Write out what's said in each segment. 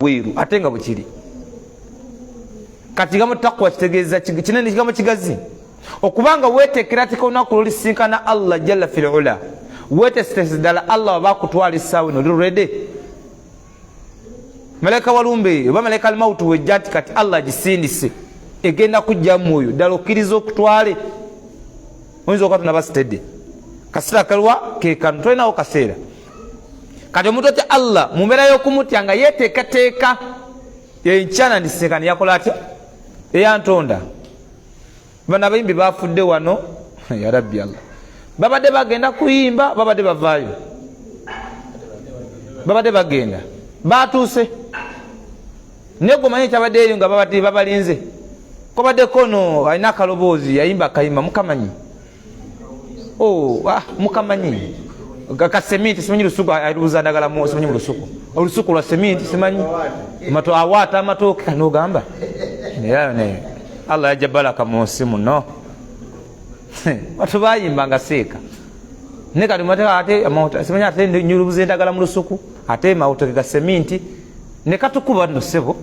weeru ate nga bwekiri kati kigambo takwa kitegeeza kinene kigambo kigazi okubanga weeteekerateeka olunaku lw'olisinkana Allah jalla fil ula weeteesetese ddala Allah waba akutwala essaawa eno lirede malaika walumbe oba malaika almautu wejja nti kati Allah gisindise egenda kujja mwoyo ddala okkiriza okutwale oyinza okuba tunaba sitedde kaseera kalwa kekano tolinawo kaseera kati omuntu oti Allah mu mbeera y'okumutya nga yeeteekateeka enkyana ndisinkana yakola atya eyantonda bano abayimbi bafudde wano ya rabbi Allah babadde bagenda kuyimba babadde bavaayo babadde bagenda batuuse negomanye kyabadde eyo nga babadde babalinze kobadde kono alina akaloboozi yayimba akayimba mukamanyi mukamanyi kaseminti simanyi lusuku alubuza ndagala simanyi lusuku olusuku lwa seminti simanyi mato awaata amatooke kanogamba ne Allah yajja baraka mu nsi muno watu bayimba nga seeka ne kati mateka ate amauta simanyi ate nyulubuza endagala mu lusuku ate mautoke ga seminti ne katukuba nno sebo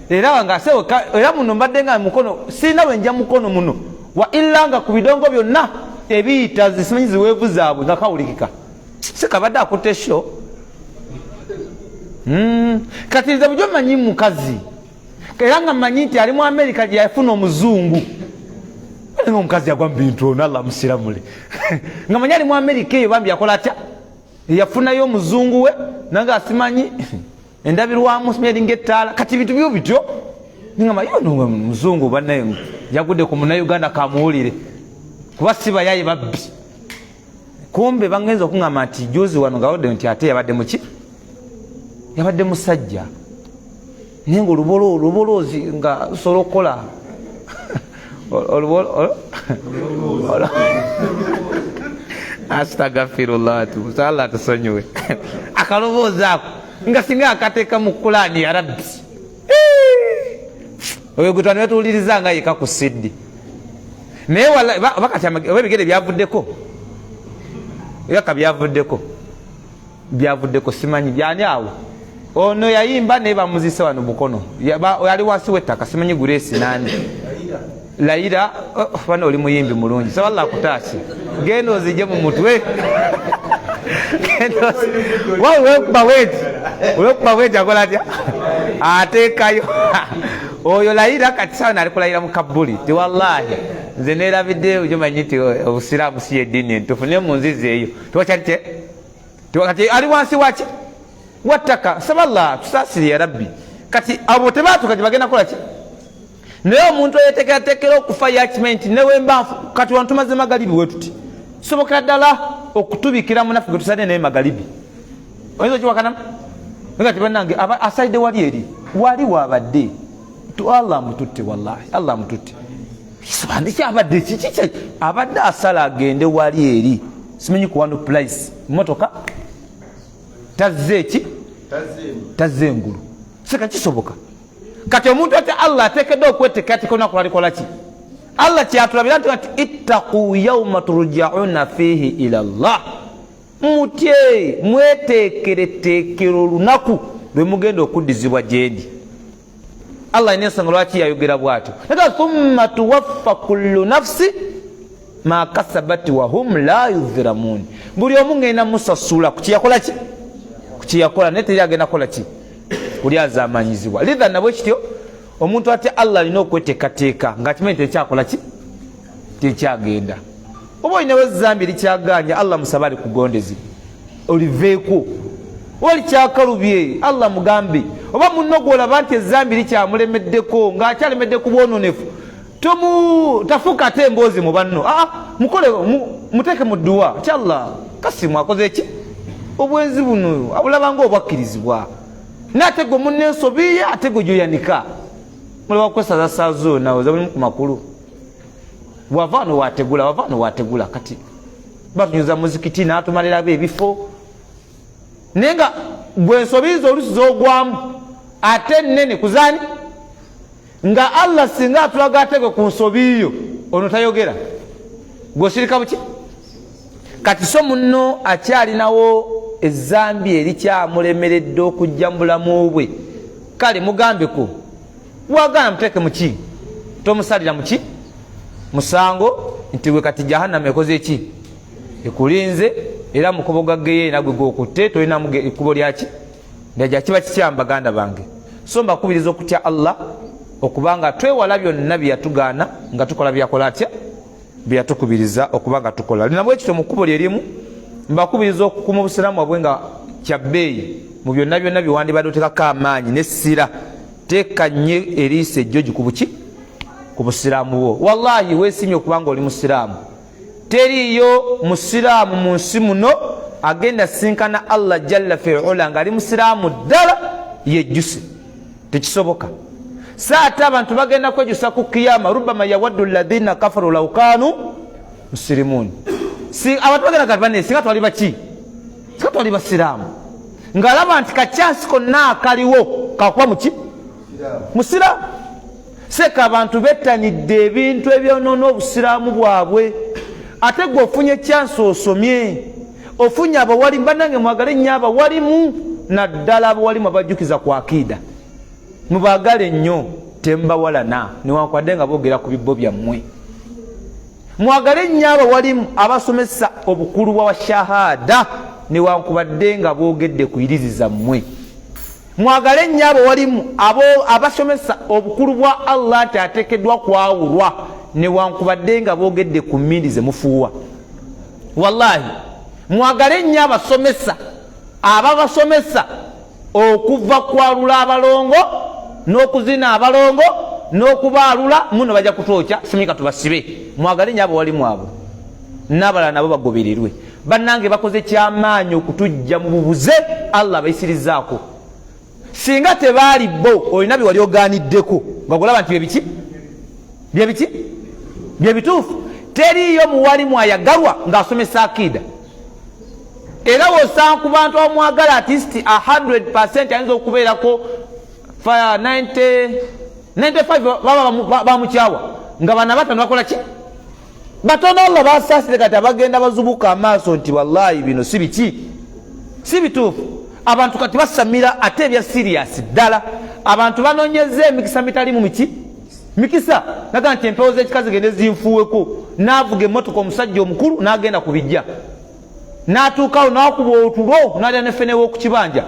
era wanga sebo era muno mbadde nga mukono sina wenja mukono muno wa illa nga ku bidongo byonna ebiyita zisimanyi ziweevu zaabwe nga kawulikika sikabadde akutte sho kati nze bujo manyi mukazi era nga manyi nti ali mu Amerika gye yafuna omuzungu nga omukazi yagwa mu bintu ono Allah musiramule nga manyi ali mu Amerika eyo bambi yakola atya yafunayo omuzungu we nanga asimanyi endabirwamu simanyi eringa ettaala kati bintu byo bityo nga manyi ono muzungu bannaye yagudde ku munnayuganda kamuwulire kuba siba yaye babbi kumbe bangenza okuŋŋamba nti juzi wano nga wadde nti ate yabadde muki yabadde musajja naye nga oluboloozi nga sobola okukola astagfirullah Allah atusonyiwe akaloboozi ako nga singa akateeka mu Qur'ani ya rabbi oyo gwe twani wetuwuliriza nga yeka ku siddi naye bakati ebigere byavuddeko yaka byavuddeko simanyi byani awo ono yayimba naye bamuzise wano mukono yali wansi w'ettaka simanyi Grace nani Laira bano oli muyimbi mulungi saballa akutaasi genda ozije mu mutwe olwokuba weti akola atya ateekayo oyo Laira kati sawa nali kulayira mu Kabuli ti wallahi nze neerabidde ojomanyi nti obusiraamu si yeddiini entuufu naye mu nzizi eyo tiwakyali kati ali wansi waki wattaka saballa tusaasire ya rabbi kati abo tebaatuka gye bagenda kukola ki naye omuntu eyeteekerateekera okufa yakimanyi nti newembanfu kati wano tumaze magalibi wetuti sobokera ddala okutubikira munaffe gwe tusadde naye magalibi oyinza okiwakana kati bannange asalidde wali eri wali wabadde Allah mututte wallahi Allah mututte kiki abadde kiki abadde asala agende wali eri simanyi ku one place motoka tazze eki tazze engulu sika kisoboka kati omuntu ate Allah ateekedde okweteekateeka olunaku lwalikola ki Allah kyatulabira nti ittaqu yawma turja'una fihi ila Allah mutye mweteekereteekera olunaku lwe mugenda okuddizibwa gyendi Allah ina ensonga lwaki yayogera bw'atyo naga thumma tuwaffa kullu nafsi ma kasabat wa hum la yuzlamun buli omu ngenda musasula ku kiyakola ki ku kiyakola naye teri agenda kola ki kuli azamanyizibwa lidha nabwe kityo omuntu ate Allah alina okweteekateeka ng'akimanyi tekyakola ki tekyagenda oba olinawo ezambi likyaganya Allah musaba alikugondezi oliveeko oli kyakalubye Allah mugambe oba munno gwolaba nti ezambi likyamulemeddeko ng'akyalemeddde ku bwononefu tafuuka ate emboozi mu banno mukole muteeke mu dduwa ti Allah kasimu akoze eki obwenzi buno abulaba ng'obwakkirizibwa nate gwe munne ensobi ate gwe gyoyanika mulaba kwesaza saazo nawe zamulimu ku makulu wavaano wategula kati batunyuza muzikiti n'atumalirabo ebifo naye nga gwe ensobiizo olusi z'ogwamu ate nnene kuzaani nga Allah singa atulaga ategwe ku nsobiiyo ono tayogera gwe osirika buki kati so munno akyalinawo ezzambi erikyamulemeredde okujja mu bulamu bwe, kale mugambeko wagana muteeke muki, tomusalira muki musango nti gwe kati jahannama ekoze eki ekulinze era mukubo gageye nagwe gokutte tolina ekubo lyaki ndaja kiba kikyamba baganda bange. So mbakubiriza okutya Allah okubanga twewala byonna byeyatugaana nga tukola byakola atya byatukubiriza okubanga tukola. Linabwe ekyo mukubo lyerimu mbakubiriza okukuma obusiraamu wabwe nga kyabbeeyi mu byonna byonna biwandibadde oteekako amaanyi n'essira, teeka nnyo eriisa ejjogi ku buki ku busiraamu bwo. Wallahi weesimye okubanga oli musiraamu, teriyo musiraamu mu nsi muno agenda sinkana Allah jalla fi'ula nga ali musiraamu ddala yejjuse, tekisoboka. Saate abantu bagenda kwejusa ku kiyama, rubama yawaddu alladhina kafaru law kanu muslimun. Si abantu bagenda kavane singa twali baki, singa twali basiraamu ngalaba nti kachansi konna akaliwo kakuba muki musiraamu. Seka abantu bettanidde ebintu ebyonoona obusiraamu bwabwe, ate gwe ofunye chansi osomye, ofunye abawalimu bannange mwagale nnyo abawalimu naddala abawalimu abajjukiza ku akida mubagale nnyo, tembawalana newankwadde nga boogera ku bibbo byammwe. Mwagale nnyo abawalimu abasomesa obukulu bwa shahada newankubadde nga boogedde ku irizi zammwe. Mwagale nnyo abawalimu abasomesa obukulu bwa Allah nti ateekeddwa kwawulwa newankubadde nga boogedde ku mmindi ze mufuuwa. Wallahi mwagale nnyo abasomesa ababasomesa okuva kwalula abalongo n'okuzina abalongo n'okubaalula muno bajja kutookya simika tubasibe. Mwagale nnyo abawalimu abo n'abalala nabo bagobererwe. Bannange bakoze kyamaanyi okutujja mu bubuze Allah bayisirizaako. Singa tebaali bo olina bye wali ogaaniddeko nga golaba nti byebiki byebiki byebituufu. Teriyo muwalimu ayagalwa ng'asomesa akida. Era wosanga ku bantu abamwagala atisti 100% ayinza okubeerako 95 baba bamukyawa nga bana batano bakola ki batono Allah basaasire kati abagenda bazubuka amaaso nti wallahi bino si biki si bituufu. Abantu kati basamira ate ebya serious ddala. Abantu banoonyeza emikisa mitali mu miki mikisa naga nti empewo z'ekikazi gende zinfuweko, naavuga emmotoka omusajja omukulu n'agenda ku bijja, n'atuukawo n'akuba otulo n'alya nefenewo okukibanja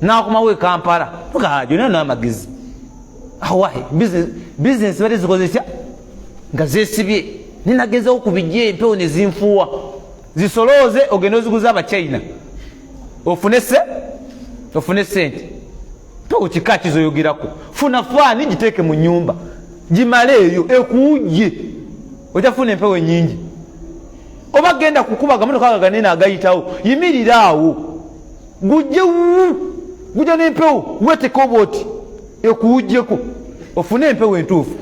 n'akomawo e Kampala. Gyonna n'amagezi awahe bizinesi bali zikozesya nga zeesibye, ninagezawo ku bijja empewo ne zinfuuwa zisolooze ogenda oziguza abachina ofune sente. Mpewo kika kizoyogerako, funa faani giteeke mu nnyumba gimale eyo ekuwujje, ojafuna empewo ennyingi. Oba genda kukuba gamotoka kaganene agayitawo, yimirira awo gujja n'empewo weeteko bwoti ekuwujjeko ofune empewo entuufu.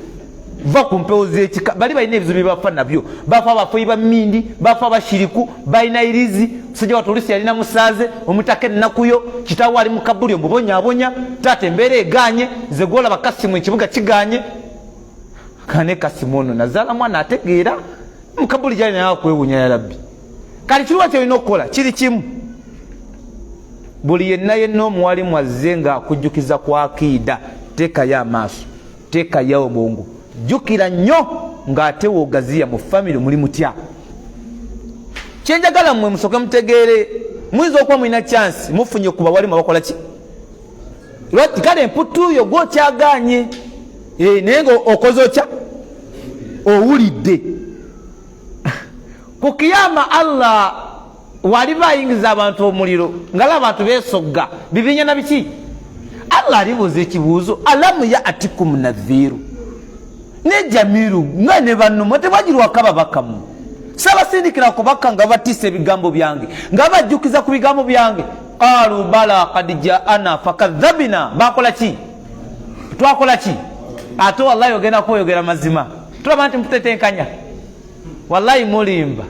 Va ku mpewo z'ekika. Bali balina ebizibu bye bafa nabyo, bafa abafuyi ba mmindi, bafa abashiriku, balina irizi. Musajja wa Tolusi yalina musaaze omutaka ennakuyo, kitaawo ali mu kabuli omubonyaabonya, taata embeera egaanye, ze gwolaba Kasimu ekibuga kigaanye. Kane Kasimu ono nazaala mwana ategeera mu kabuli gyali naye akwewuunya ya Rabbi. Kati kiruwa kyolina okukola kiri kimu, buli yenna omuwalimu azze nga akujjukiza ku akiida, teekayo amaaso, teekayo obwongo, jjukira nnyo ng'ate woogaziya mu famire muli mutya. Kyenjagala mmwe musooke mutegeere, muyinza okuba mulina chansi mufunye ku bawalimu abakola ki lwaki kale emputu yo gwokyagaanye naye nga okoze otya owulidde. Ku kiyama Allah wali bayingiza abantu omuliro ngala abantu beesogga bibinya na biki. Allah alibuuza ekibuuzo, alamu yaatikum nadhiru ne jamiru nga ne banno tebagirwa kababakamu. Sabasindikira kubaka nga batise ebigambo byange nga bajjukiza ku bigambo byange. Qalu bala qad jaana fakadhabina. Bakola ki? Twakola ki? Ate wallahi ogenda kwoyogera mazima tulaba nti mutetenkanya, wallahi mulimba.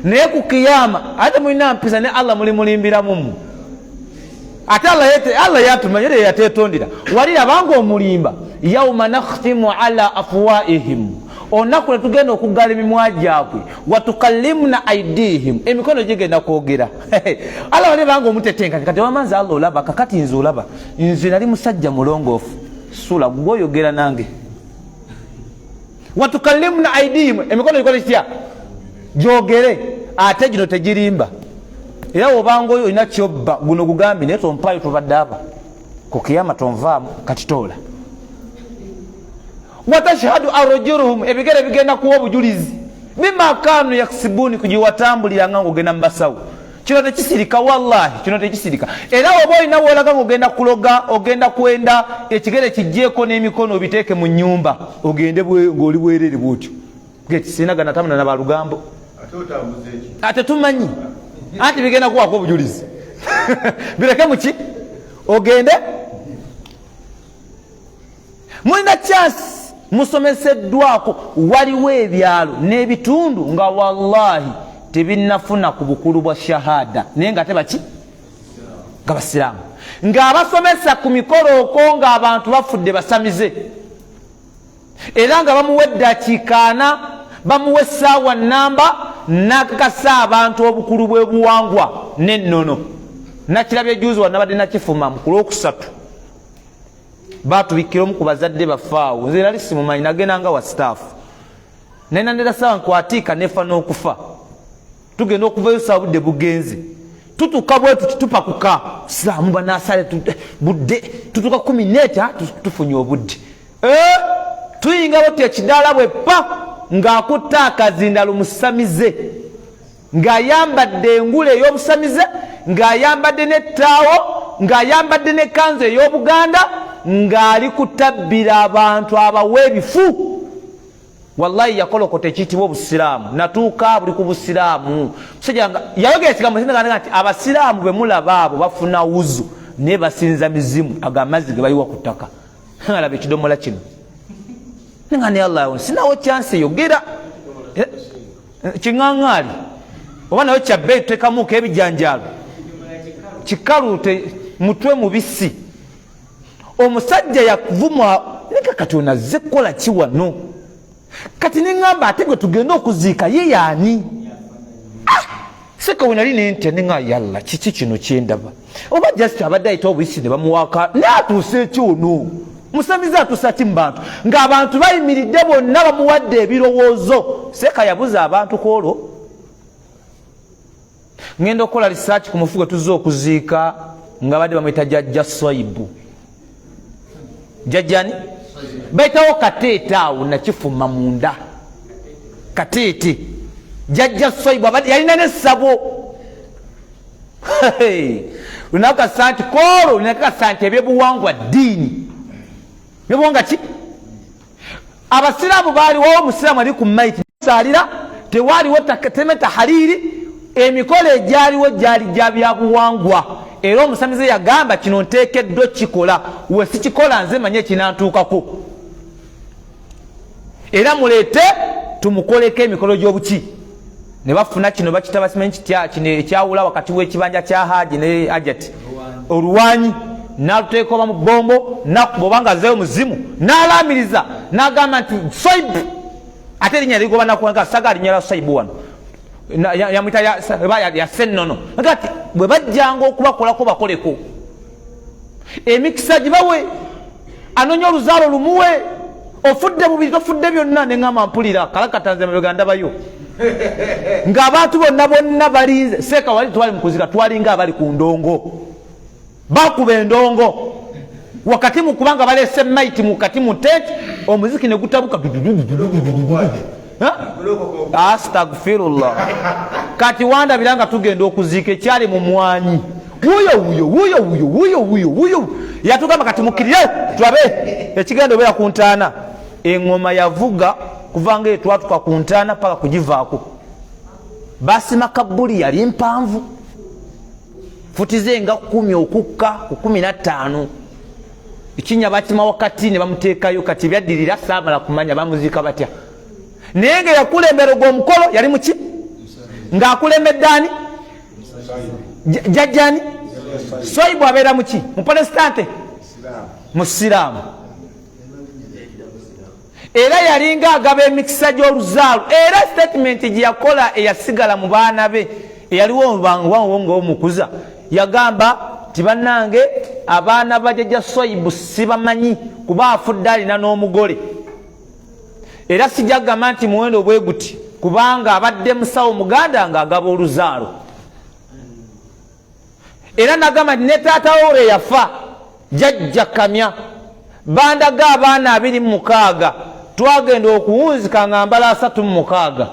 Naye ku kiyama ate mulina mpisa ne Allah mulimulimbiramu mu. Ate Allah yatuma yere yatetondera walira bango omulimba. Yauma nakhtimu ala afwaihim, onakula tugenda okugala emimwa gyabwe watukallimuna aidihim emikono gigenda kwogera Allah wale banga omutetenga kati wamanza Allah olaba kakati nze olaba nze nali musajja mulongoofu sula gwoyogera nange watukallimuna aidihim emikono gikola kitya gyogere ate gino tegirimba era obanga oyo olina kyobba guno gugambi naye tompayo tubadde aba ku kiyama tonvaamu kati toola watashhadu arjuruhum ebigere bigenda kuwa obujulizi bima kanu yaksibuni kujiwatambulira nga ngogenda mubasawo kino tekisirika wallahi kino tekisirika era oba olina woolaga ngogenda kuloga ogenda kwenda ekigere kijjeeko n'emikono obiteeke mu nnyumba ogende ng'oli bwerere bwotyo gekisinagana tamuna na balugambo ate tumanyi anti bigenda kuwaako obujulizi bireke muki ogende mulina chance musomeseddwako waliwo ebyalo n'ebitundu nga wallahi tebinnafuna ku bukulu bwa shahada naye nga tebaki nga basiraamu ng'abasomesa ku mikolo okwo ng'abantu bafudde basamize era nga bamuwa eddakiika 4 bamuwa essaawa nnamba nakakasa abantu obukulu bw'ebuwangwa n'ennono nakirabye juzi wanabadde nakifuma mu kulwokusatu batubikira omu ku bazadde bafaawo nze nali simumanyi nagenda nga wa staafu naye nandera sawa nkwatiika nefa n'okufa tugenda okuvayo saa budde bugenze tutuka bwe tupakuka siraamu banasale budde tutuka 14 tufunye obudde tuyinga boti ekidaala bwe pa ng'akutta akazindalo musamize ng'ayambadde engule ey'obusamize ng'ayambadde n'ettaawo ng'ayambadde n'ekkanzu ey'obuganda ng'ali kutabbira abantu abawa ebifu wallahi yakolokota ekiyitibwa obusiraamu natuuka buli ku busiraamu musajja yayogera ekigambo nti abasiraamu be mulaba abo bafuna wuzu naye basinza mizimu ag'amazzi ge bayiwa ku ttaka alaba ekidomola kino nga ne Allah sinawo chance yogera kiŋŋaŋŋaali oba nayo kyabbeeyi tutekamuuko ebijanjaalo kikalute mutwe mubisi omusajja yakuvuma nika kati onazze kukola ki wano kati neŋŋamba ate gwe tugenda okuziika ye yaani seka we nali nente neŋŋa yalla kiki kino kyendaba oba just abadde ayita obuyisi ne bamuwaaka naatuusa ekyono musamize atuusa ki mu bantu ng'abantu bayimiridde bonna bamuwadde ebirowoozo seka yabuza abantu kwolwo ngenda okukola research ku mufu gwe tuzze okuziika nga badde bamuyita jjajja Swaibu jjajjani bayitawo kateete awo nakifuma munda kateete jjajja Swaibu abadde yalina n'essabo lunakasa nti koolo lunakasa nti ebyebuwangwa ddiini byebuwangwa ki abasiraamu baaliwo omusiraamu ali ku maiti saalira tewaaliwo temeta haliri emikolo egyaliwo gyali gya byabuwangwa era omusamize yagamba kino nteekeddwa kikola we sikikola nze manye kinantuukako era muleete tumukoleko emikolo gy'obuki ne bafuna kino bakitaba simanyi kitya kino ekyawula wakati w'ekibanja kya Haji ne Ajati oluwanyi n'aluteeka oba mu bbombo nakuba obanga azeeyo muzimu n'alaamiriza n'agamba nti Swaibu ate erinnya ligoba nakuwanga saga linnya la Swaibu wano yamwita ya sennono agati bwe bajjanga okubakolako bakoleko emikisa gibawe anonya oluzaalo lumuwe ofudde bubiri tofudde byonna neŋŋamba mpulira kalakatanze mabega ndabayo ng'abantu bonna balinze seeka wali twali mukuzika twalinga abali ku ndongo bakuba endongo wakati mukubanga balese maiti mukati mu tent omuziki ne gutabuka astagfirullah kati wandabiranga tugenda okuziika ekyali mu mwanyi wuyo yatugamba kati mukirire tulabe ekigenda obeera ku ntaana eŋŋoma yavuga kuvanga etwatuka ku ntaana paka kugivaako basima kabbuli yali mpanvu futize nga 10 okukka ku 15 ekinya bakima wakati ne bamuteekayo kati byaddirira saamala kumanya bamuziika batya naye nga yakulembera ogw'omukolo yali muki ng'akulembedde ani jjajjani Swaibu abeera muki mupalesitante musiraamu era yalinga agaba emikisa gy'oluzaalo. Era statement gye yakola eyasigala mu baana be eyaliwo ng'omukuza yagamba nti bannange abaana bajjajja Swaibu sibamanyi kuba afudde alina n'omugole, era sijagamba nti muwendo bwe guti kubanga abadde musawo muganda ng'agaba oluzaalo. Era nagamba nti ne taata we yafa jjajja Kamya bandaga abaana 26 twagenda okuwunzika nga mbala 36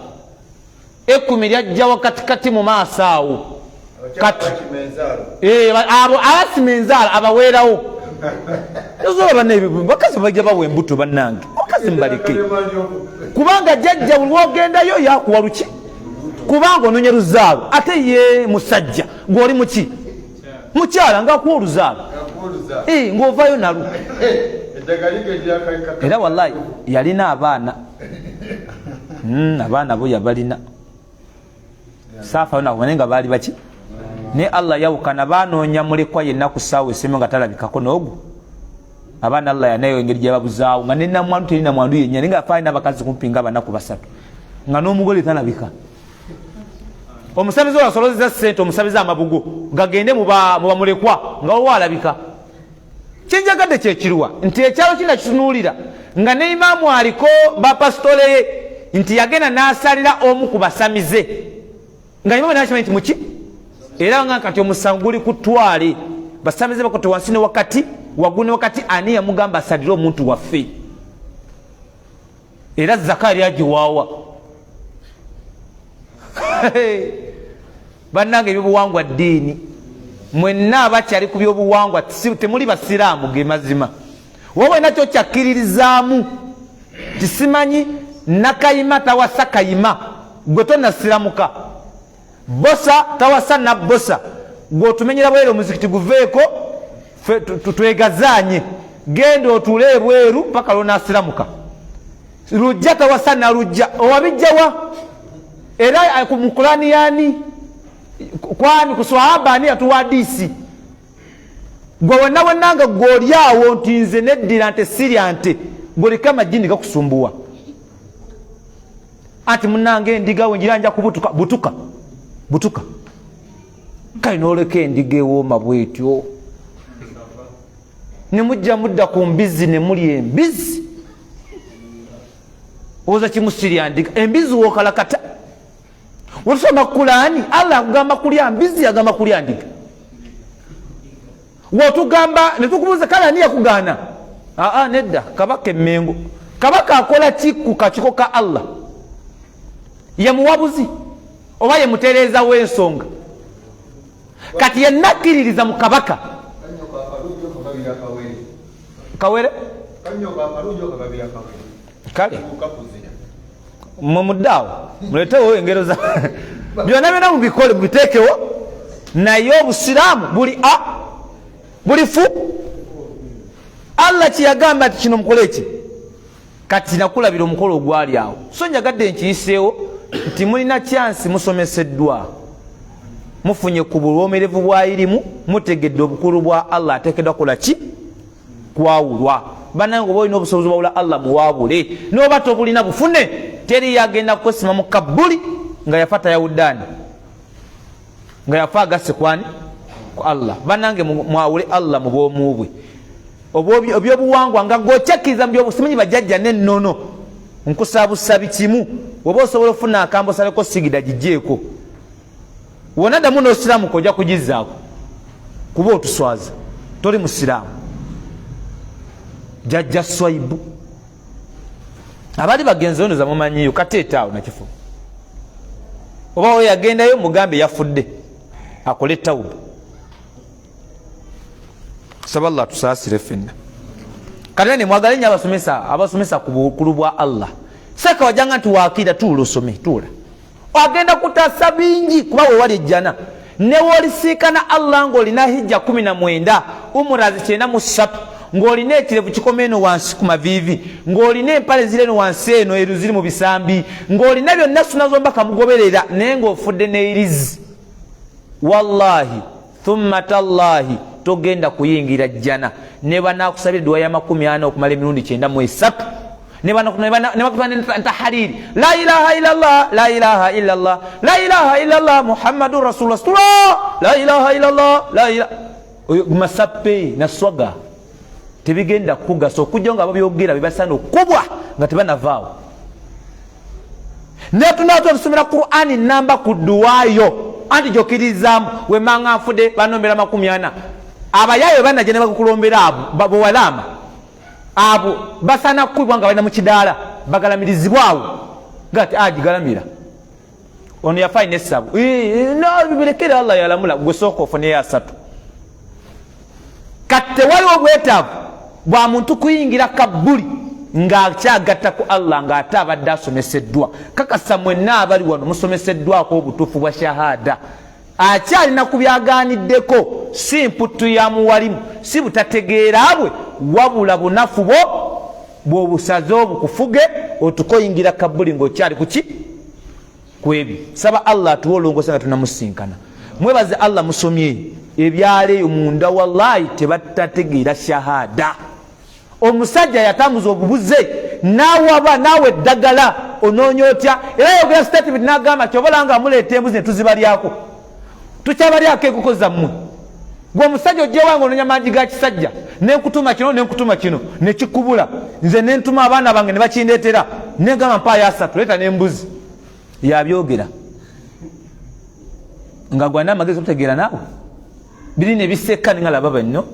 10 lyajja wakatikati mu maaso awo kati abo abasima enzaala abaweerawo ezoba banne bakazi bajja bawa embuto bannange bakazi mbalike kubanga jjajja buli wogendayo yakuwa luki kubanga ononye luzaalo ate ye musajja ng'oli muki mukyala ng'akuwa oluzaalo ng'ovaayo nalu. Era wallahi yalina abaana abaana bo yabalina saafayo nakumanye nga baali baki ne Allah yawukana baanoonya mulekwa yenna ku ssaawa esimu nga talabikako n'ogu abaana Allah yanayo engeri gye babuzaawo nga nenamwandu terina mwandu yennyini nga afaayo n'abakazi kumpi nga banaku 3 nga n'omugole talabika. Omusabizi wasolozeza ssente omusabizi amabugo gagende mu bamulekwa nga olwo alabika. Kyenjagadde kyekirwa nti ekyalo kina kitunuulira nga ne imaamu aliko bapasitole ye nti yagenda n'asalira omu ku basamize nga imaamu n'akimanyi nti muki era nga kati omusango guli ku ttwale basamize bakote wansi ne wakati waggulu ne wakati ani yamugamba asalire omuntu waffe era Zakari agiwaawa. Bannange ebyobuwangwa ddiini mwenna abakyali ku byobuwangwa temuli basiraamu ge mazima wowe nakyo kyakkiririzaamu kisimanyi nakayima tawasa kayima gwe tonasiramuka bosa tawasa na bosa gwe otumenyera bweru omuzikiti guveeko twegazaanye genda otuule ebweru paka lonasiramuka lujja tawasa na lujja owabijjawa era mu Kurani yani kwani kuswahaba ani atuwadisi gwe wennanga gw'olyawo nti nze neddira nte sirya nte goleka amajini gakusumbuwa ati munange endiga wenjira nja kubutuka butuka kale n'oleka endiga ewooma bwetyo ne mujja mudda ku mbizi ne muli embizi oza kimusirya ndiga embizi wookalakata. Wosoma Kurani Allah akugamba kulya mbizi agamba kulya ndiga wotugamba netukubuza kale ani yakugana nedda kabaka emmengo kabaka akola ki ku kakiko ka Allah ye muwabuzi oba ye mutereeza w'ensonga kati yennakkiririza mu kabaka kawere kale mumuddaawo muletewo engero za byonna byonna mubikole mubiteekewo naye obusiraamu buli fu. Allah kyeyagamba nti kino mukole ki kati nakulabira omukolo ogwali awo so njagadde nkiyiseewo nti mulina kyansi musomeseddwa mufunye ku bulwomerevu bwa irimu mutegedde obukulu bwa Allah ateekeddwa kola ki kwawulwa bannange oba olina obusobozi bwawula Allah muwaabule n'oba tobulina bufune teri yagenda kwesima mu Kabuli nga yafa tayawuddani nga yafa agasse kwani ku Allah. Bannange mwawule Allah mu bwomu bwe obyobuwangwa nga gwocakkiriza mu byobusimanyi bajjajja n'ennono nkusaabusabi kimu oba osobola ofuna akambo osaleko sigida gijjeeko wona ddamu n'osiraamu kojja kugizaako kuba otuswaza toli musiraamu. Jjajja Swaibu abali bagenze ono zamumanyiyo kateetaawo nakifo oba we yagendayo mugambe yafudde akole tawuba. Saba Allah tusaasire ffenna kati ne mwagale nnyo abasomesa ku bukulu bwa Allah saka wajanga nti waakira tuula osome tuula agenda kutasa bingi kuba wewali ejjana newolisiikana Allah ng'olina hijja 19 umurazi 93 ng'olina ekirevu kikoma eno wansi ku maviivi ng'olina empale ziri eno wansi eno eru ziri mu bisambi ng'olina byonna sunazomba kamugoberera naye ng'ofudde neirizi wallahi thumma tallahi togenda kuyingira jjana ne banaakusabira edduwa ya 40 okumala emirundi 93 ne bakubana tahariri la ilaha illallah la ilaha illallah la ilaha illallah muhammadur rasulullah la ilaha illallah la ilaha masappe na swaga tebigenda kugasa okujja nga babyogera bibasana okubwa nga tebanavaawo netunato tusomera Qur'ani namba ku duwayo anti jokirizamu wemanga nfude banombera 40 abayayo banaje ne bakulombera abo bawalama abo basana kubwa nga bali mu kidaala bagalamirizibwawo gati ajigalamira ono yafaine sabu no bibirekera Allah yalamula gusoko fone ya 3 katte waliwo bwetavu bwa muntu kuyingira kabuli nga kyagatta ku Allah nga atabadde asomeseddwa kakasa mwenna abali wano musomeseddwako obutuufu bwa shahada akyalina kubyaganiddeko si mputu ya muwalimu si butategeera bwe wabula bunafu bw'obusaze obukufuge otukoyingira kabuli ng'okyali kuki kwebi saba Allah atuwa olongosa nga tunamusinkana mwebaze Allah musomye ebyaleeyo munda wallahi tebatategeera shahada omusajja yatambuza obubuze nawaba nawe ddagala onoonya otya era yogera statement n'agamba kyobalanga amuleeta embuzi ne tuzibalyako tukyabalyako enkuko mmwe gwe omusajja ojja wange onoonya mangi ga kisajja nenkutuma kino nekikubula nze nentuma abaana bange ne bakindeetera negamba mpaayo 3 leeta n'embuzi yabyogera nga gwana amagezi okutegeera naawe biri ne biseka ningalaba banno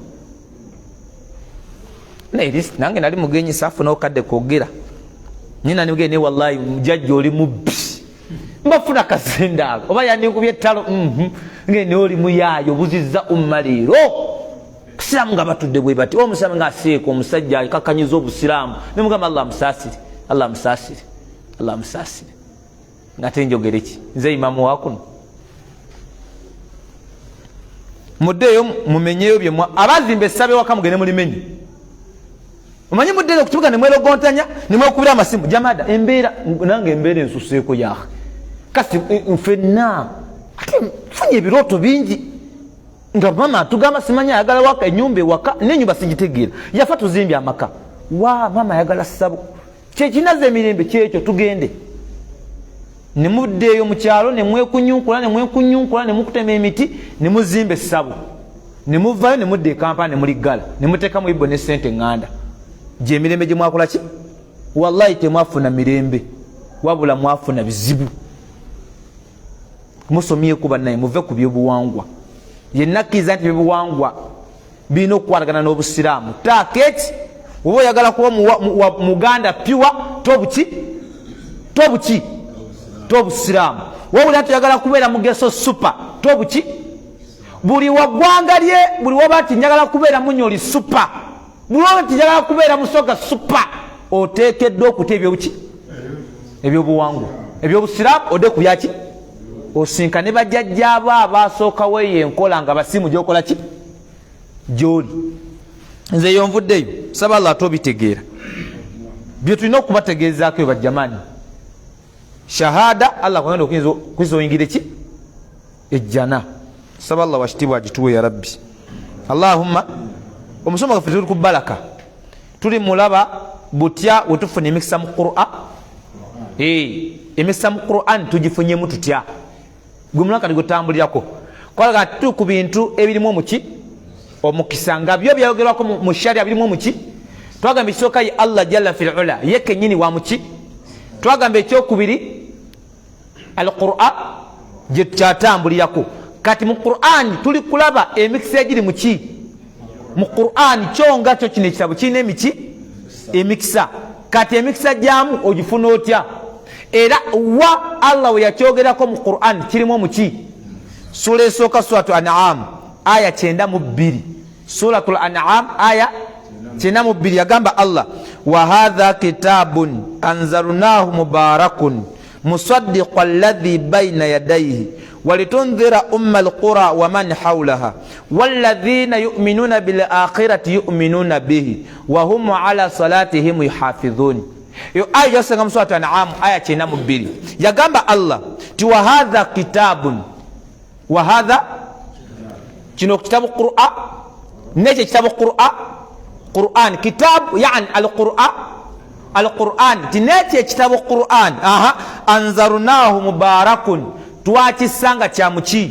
nange nali mugenyi safu n'okadde kwogera nyina nigende wallahi mujajja oli mubbi mbafuna kazinda oba yandikubye ettalo ngende oli muyaayo buzizza ummaleero kusiramu nga batudde bwe bati omusiramu nga aseeko omusajja akakanyiza obusiraamu nemugamba Allah musaasire ngate njogere ki nze imamu wakuno muddeeyo mumenyeyo byemwa abazimba essabe waka mugende mulimenye omanyi muddeeyo okukibuga ne mwerogontanya ne mwekubira amasimu jamada embeera nange embeera ensuseeko yahe kasi ffenna ate funye ebirooto bingi nga mama atugamba simanya ayagala waka ennyumba ewaka n'ennyumba sigitegeera yafa tuzimbye amaka wa mama ayagala ssabo kyekinaza emirembe kyekyo tugende ne muddeeyo mu kyalo ne mwekunyunkula ne mukutema emiti ne muzimba essabo ne muvaayo ne mudda ekampala ne muliggala ne muteekamu ibbo ne ssente ŋŋanda gyemirembe gye mwakola ki wallahi temwafuna mirembe wabula mwafuna bizibu musomyeku bannaye muve ku byobuwangwa yenna akkiriza nti byobuwangwa birina okukwatagana n'obusiraamu taaketi oba oyagala kuba muganda piwa tobusiraamu wabula tuyagala kubeera mugeso supa tobuki buli waggwanga lye buli waba ti njagala kubeera munyoli supa buli waba ti njagala kubeera musoga supa oteekeddwa okuta ebyobuwangwa ebyobusiraamu ode ku byaki osinkane bajjajjaabo abaasookawo eyo enkola nga basimu gyokola ki gyoli nze eyo nvuddeyo saba Allah atobitegeera bye tulina okubategeezaako eyo bajjamaani shahada Allah kwenda okuyinza oyingire ki ejjana saba Allah wakitiibwa agituwe ya rabbi Allahumma omusomo gaffe tuli ku baraka tuli mulaba butya wetufuna emikisa mu Qur'an emikisa mu Qur'an tugifunyemu tutya gwe mulaka ligutambulirako kwalaga tuli ku bintu ebirimu omukisa nga byo byayogerwako mu sharia birimu omuki twagamba ekisooka ye Allah jalla fil ula ye kennyini wa muki twagamba ekyokubiri al-Qur'an gye tukyatambulirako kati mu Qur'an tuli kulaba emikisa egiri mu Qur'an kyonga kyo kino ekitabo kirina emikisa kati emikisa gyamu ogifuna otya era wa Allah we yakyogerako mu Qur'an kirimu omuki sura esooka suratu An'am aya 92 suratul An'am aya 92 yagamba Allah wa hadha kitabun anzalnahu mubarakun musaddiqu alladhi bayna yadayhi walitunzira umma alqura wa man hawlaha walladhina yu'minuna bil akhirati yu'minuna bihi wa hum ala salatihim yuhafidhun yo aya yasenga mu suratu An'am aya 92 yagamba Allah ti wa hadha kitabun wa hadha kino kitabu Qur'an neche kitabu Qur'an kitab yani al-Qur'an Al-Qur'an tineke ekitabo Qur'an anzarnahu mubarakun twakisanga kya muki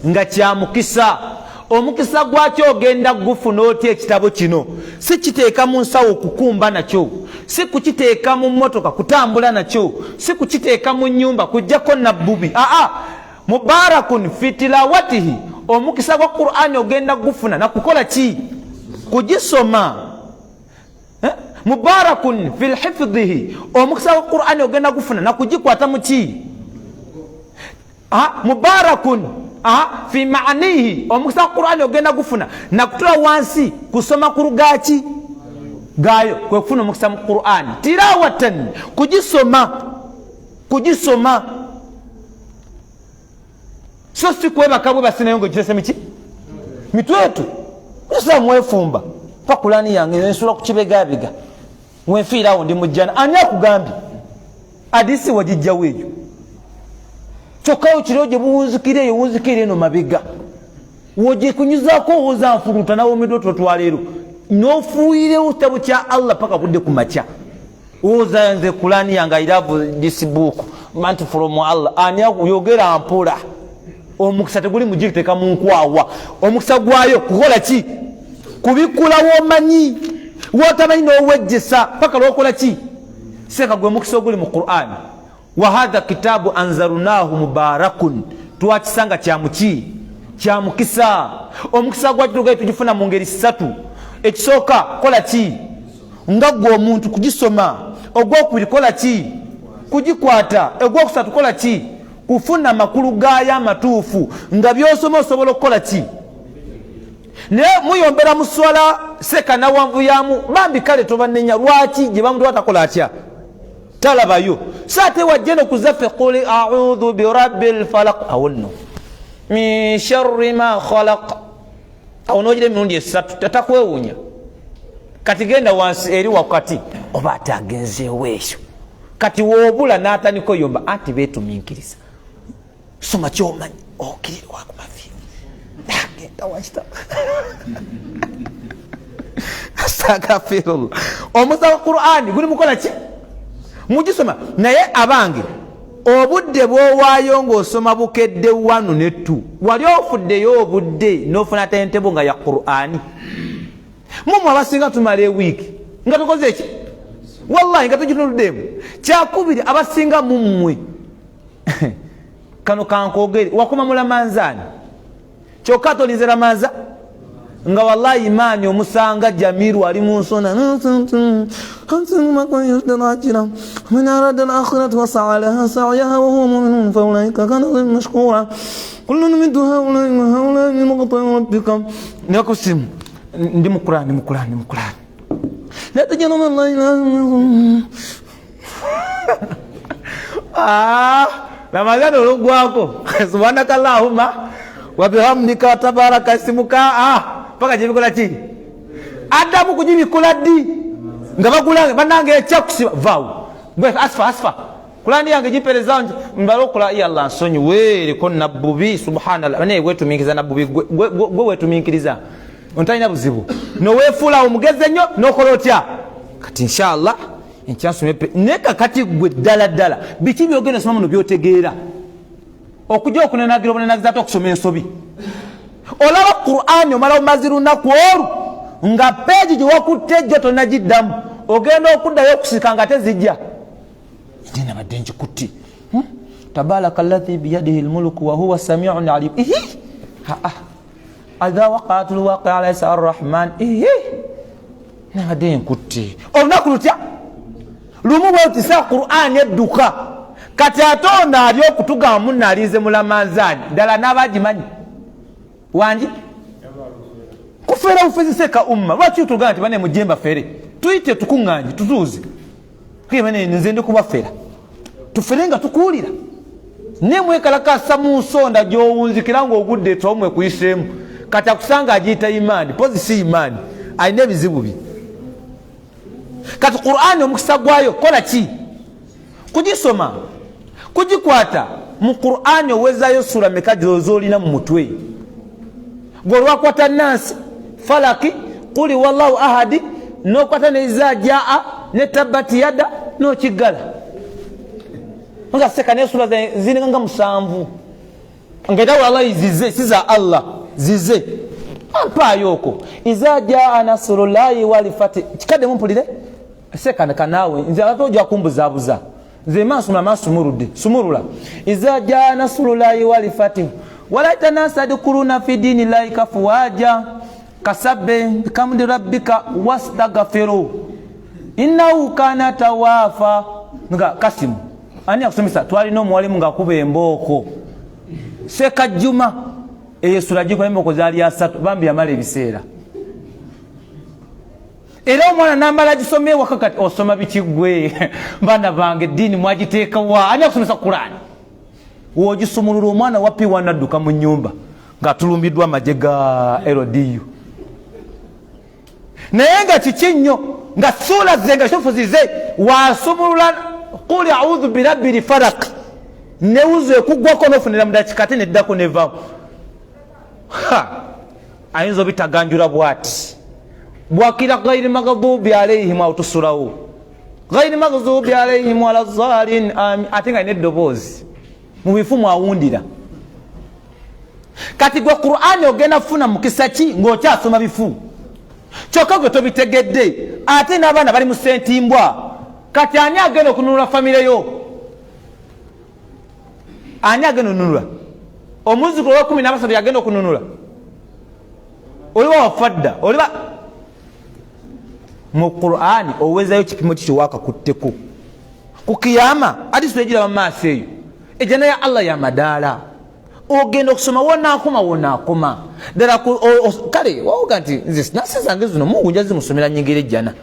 nga kya mukisa. Omukisa gwakyo ogenda gufuna oti ekitabo kino si kiteeka mu nsawo kukumba nakyo, si kukiteeka mu mmotoka kutambula nakyo, si kukiteeka mu nnyumba kujjako nabbubi. Mubarakun fi tilawatihi, omukisa gwa Qur'ani ogenda gufuna nakukola ki? Kugisoma. Mubarakun fil hifdhihi, omukisa gwa Qur'ani ogenda gufuna nakugikwata mu ki? Mubarakun fi ma'anihi, omukisa gwa Qur'ani ogenda gufuna nakutula wansi kusoma ku lugaki gayo, kwe kufuna omukisa mu Qur'ani. Tilawatan, kugisoma. So si kwebaka bwe basinayo ng'ogirese miki mitwetu esa mwefumba pa kulani yange ensula ku kibegabiga mwefiirawo ndi mujjana. Ani akugambye hadisi wagijjawo eyo? Kyokka ekiro gye buwunzikireyo wunzikire eno mabega wogikunyuzaako owoza nfuluta nawomeddwa totwaleero n'ofuuyirewo kitabo kya Allah paka budde ku makya. Owoza nze kulani yange I love this book meant from Allah. Ani akuyogera mpola? Omukisa teguli mugiteeka mu nkwawa. Omukisa gwayo kukola ki? Kubikula womanyi wotamanyi n'owejjesa paka lwokola ki? Seka gwe mukisa oguli mu Qur'ani. Wa hadha kitabu anzarunahu mubarakun, twakisanga kya muki? Kya mukisa. Omukisa gwakyo tugifuna mu ngeri 3. Ekisooka kola ki? Nga gwe omuntu kugisoma. Ogwokubiri kola ki? Kugikwata. Ogwokusatu kola ki? Kufuna makulu gaya matuufu nga byosoma osobola okukola ki? Ne muyombera muswala seka na wanvu yamu bambi kale tobanenya lwaki gye bamuntu atakola atya talabayo. Saate wajjeno kuzaffe qul a'udhu bi rabbil falaq awunno min sharri ma khalaq awonojire mirundi 3 tatakwewunya kati genda wansi eri wakati oba atagenzeewo ekyo kati woobula n'ataniko yomba anti beetuminkiriza soma kyomanyi okirirwa ku maviiri agenda wakita astagfirullah. Omukisa wa Qur'ani guli mukola ki? Mugisoma. Naye abange obudde bwowaayo ng'osoma bukedde 1 ne 2 wali ofuddeyo obudde n'ofuna tentebo nga ya Qur'ani? Mumwe abasinga tumala ewiiki nga tukoze eki? Wallahi nga tuginuddemu. Kyakubiri abasinga mumwe kano kankogere wakoma mulamanzaani kyokka tolinze lamanza nga wallahi imani omusanga Jamiru ali mu nsona من أراد الآخرة وسعى لها سعيها وهو مؤمن فأولئك كان مشكورا كل من هؤلاء من مقطع ربك نقسم ndi mu Qur'an لا تجعلوا من الله Ramadhani olugwako subhanaka Allahumma wa bihamdika tabaraka ismuka paka jibikola ki? Adamu kujibikola ddi nga bagulange banange ekyakusiba vawu gwe asfa kulani yange jipereza nje mbalokola ya Allah nsonyi were ko nabbubi subhanallah ne wetuminkiriza nabbubi gwe wetuminkiriza ontayina buzibu no wefula omugeze nnyo nokola otya kati inshallah enkyasumepe neka kati gwe ddala biki byogenda soma muno byotegeera okujja okunenagira obunenagiza ate okusoma ensobi olaba Qur'ani omala omaziru naku olu nga peegi gye wakutte ejjo tonagiddamu ogenda okuddayo okusika nga tezijja ndina badde nkikutti tabaraka alladhi biyadihi almulku wa huwa samiun alim adha waqa'atul waqi'a laysa arrahman nabadde nkutti olunaku lutya lumu bwetisa Qur'ani edduka kati ate ono ali okutugamba munno alinze mulamanzaani ddala n'abagimanyi wangi kufeera bufeziseka umma lwaki utugamba nti bane mujemba fere tuyite tukuŋŋaanye tutuuze kibane nze ndi kubafera tufere nga tukuwulira nemwekalakasa mu nsonda gy'owunzikira ng'ogudde tomwe kuyiseemu kati akusanga agiyita imaani pozi si imaani alina ebizibu bye. Kati Qur'ani omukisa gwayo kola ki? Kugisoma, kugikwata. Mu Qur'ani owezayo sura meka gy'ozolina mu mutwe? Golwakwata Nas, Falaki, Quli wallahu ahadi, nokwata ne iza jaa ne tabati yada no kigala nga seka ne sura zinanga musanvu ngeda wallahi zize siza Allah zize ampa yoko iza jaa nasrullahi wal fath kikade mumpulire seka kanawe nze atoja kumbuzabuza nze masu murudde sumurula iza jaa nasrullahi wal fath walaita nasadkuruna fi dini laika fuwaja kasabbe bikamdi rabbika wastaghfiru innahu kana tawafa nga kasimu ani akusomesa twali no mwalimu nga kuba emboko seka juma eyesula jiko emboko zali ya 3 bambi yamala ebiseera era omwana nambala gisomye wakakati osoma bikigwe bana bange dini mwagiteeka wa ani akusomesa Qur'ani wogisumulula omwana wapi wanadduka mu nyumba nga tulumbiddwa majega LDU naye nga kikinyo nga sura zenga shofuzize wasumulula qul a'udhu birabbil falaq neuze kugwako nofunira mudakikate neddako neva ayinzo bitaganjura bwati bwakira ghairi maghdubi alayhim aw tusrahu ghairi maghdubi alayhim wala dhalin atinga neddobozi mu bifumu awundira kati gwa Qur'ani ogenda funa mukisa ki ng'okyasoma bifu kyokka gwe tobitegedde ate n'abaana bali mu sentimbwa kati ani agenda okununula famire yo ani agenda okununula omuzukulu wa 13 yagenda okununula oliba wafadda oliba mu Qur'ani owezayo kipimo kikyo wakakutteko ku kiyama hadisi ejira mu maaso eyo ejana ya Allah ya madala ogenda okusoma wona akoma dala kale wavuga nti nze nasi zange zino Mungu njazi musomera nyingire jana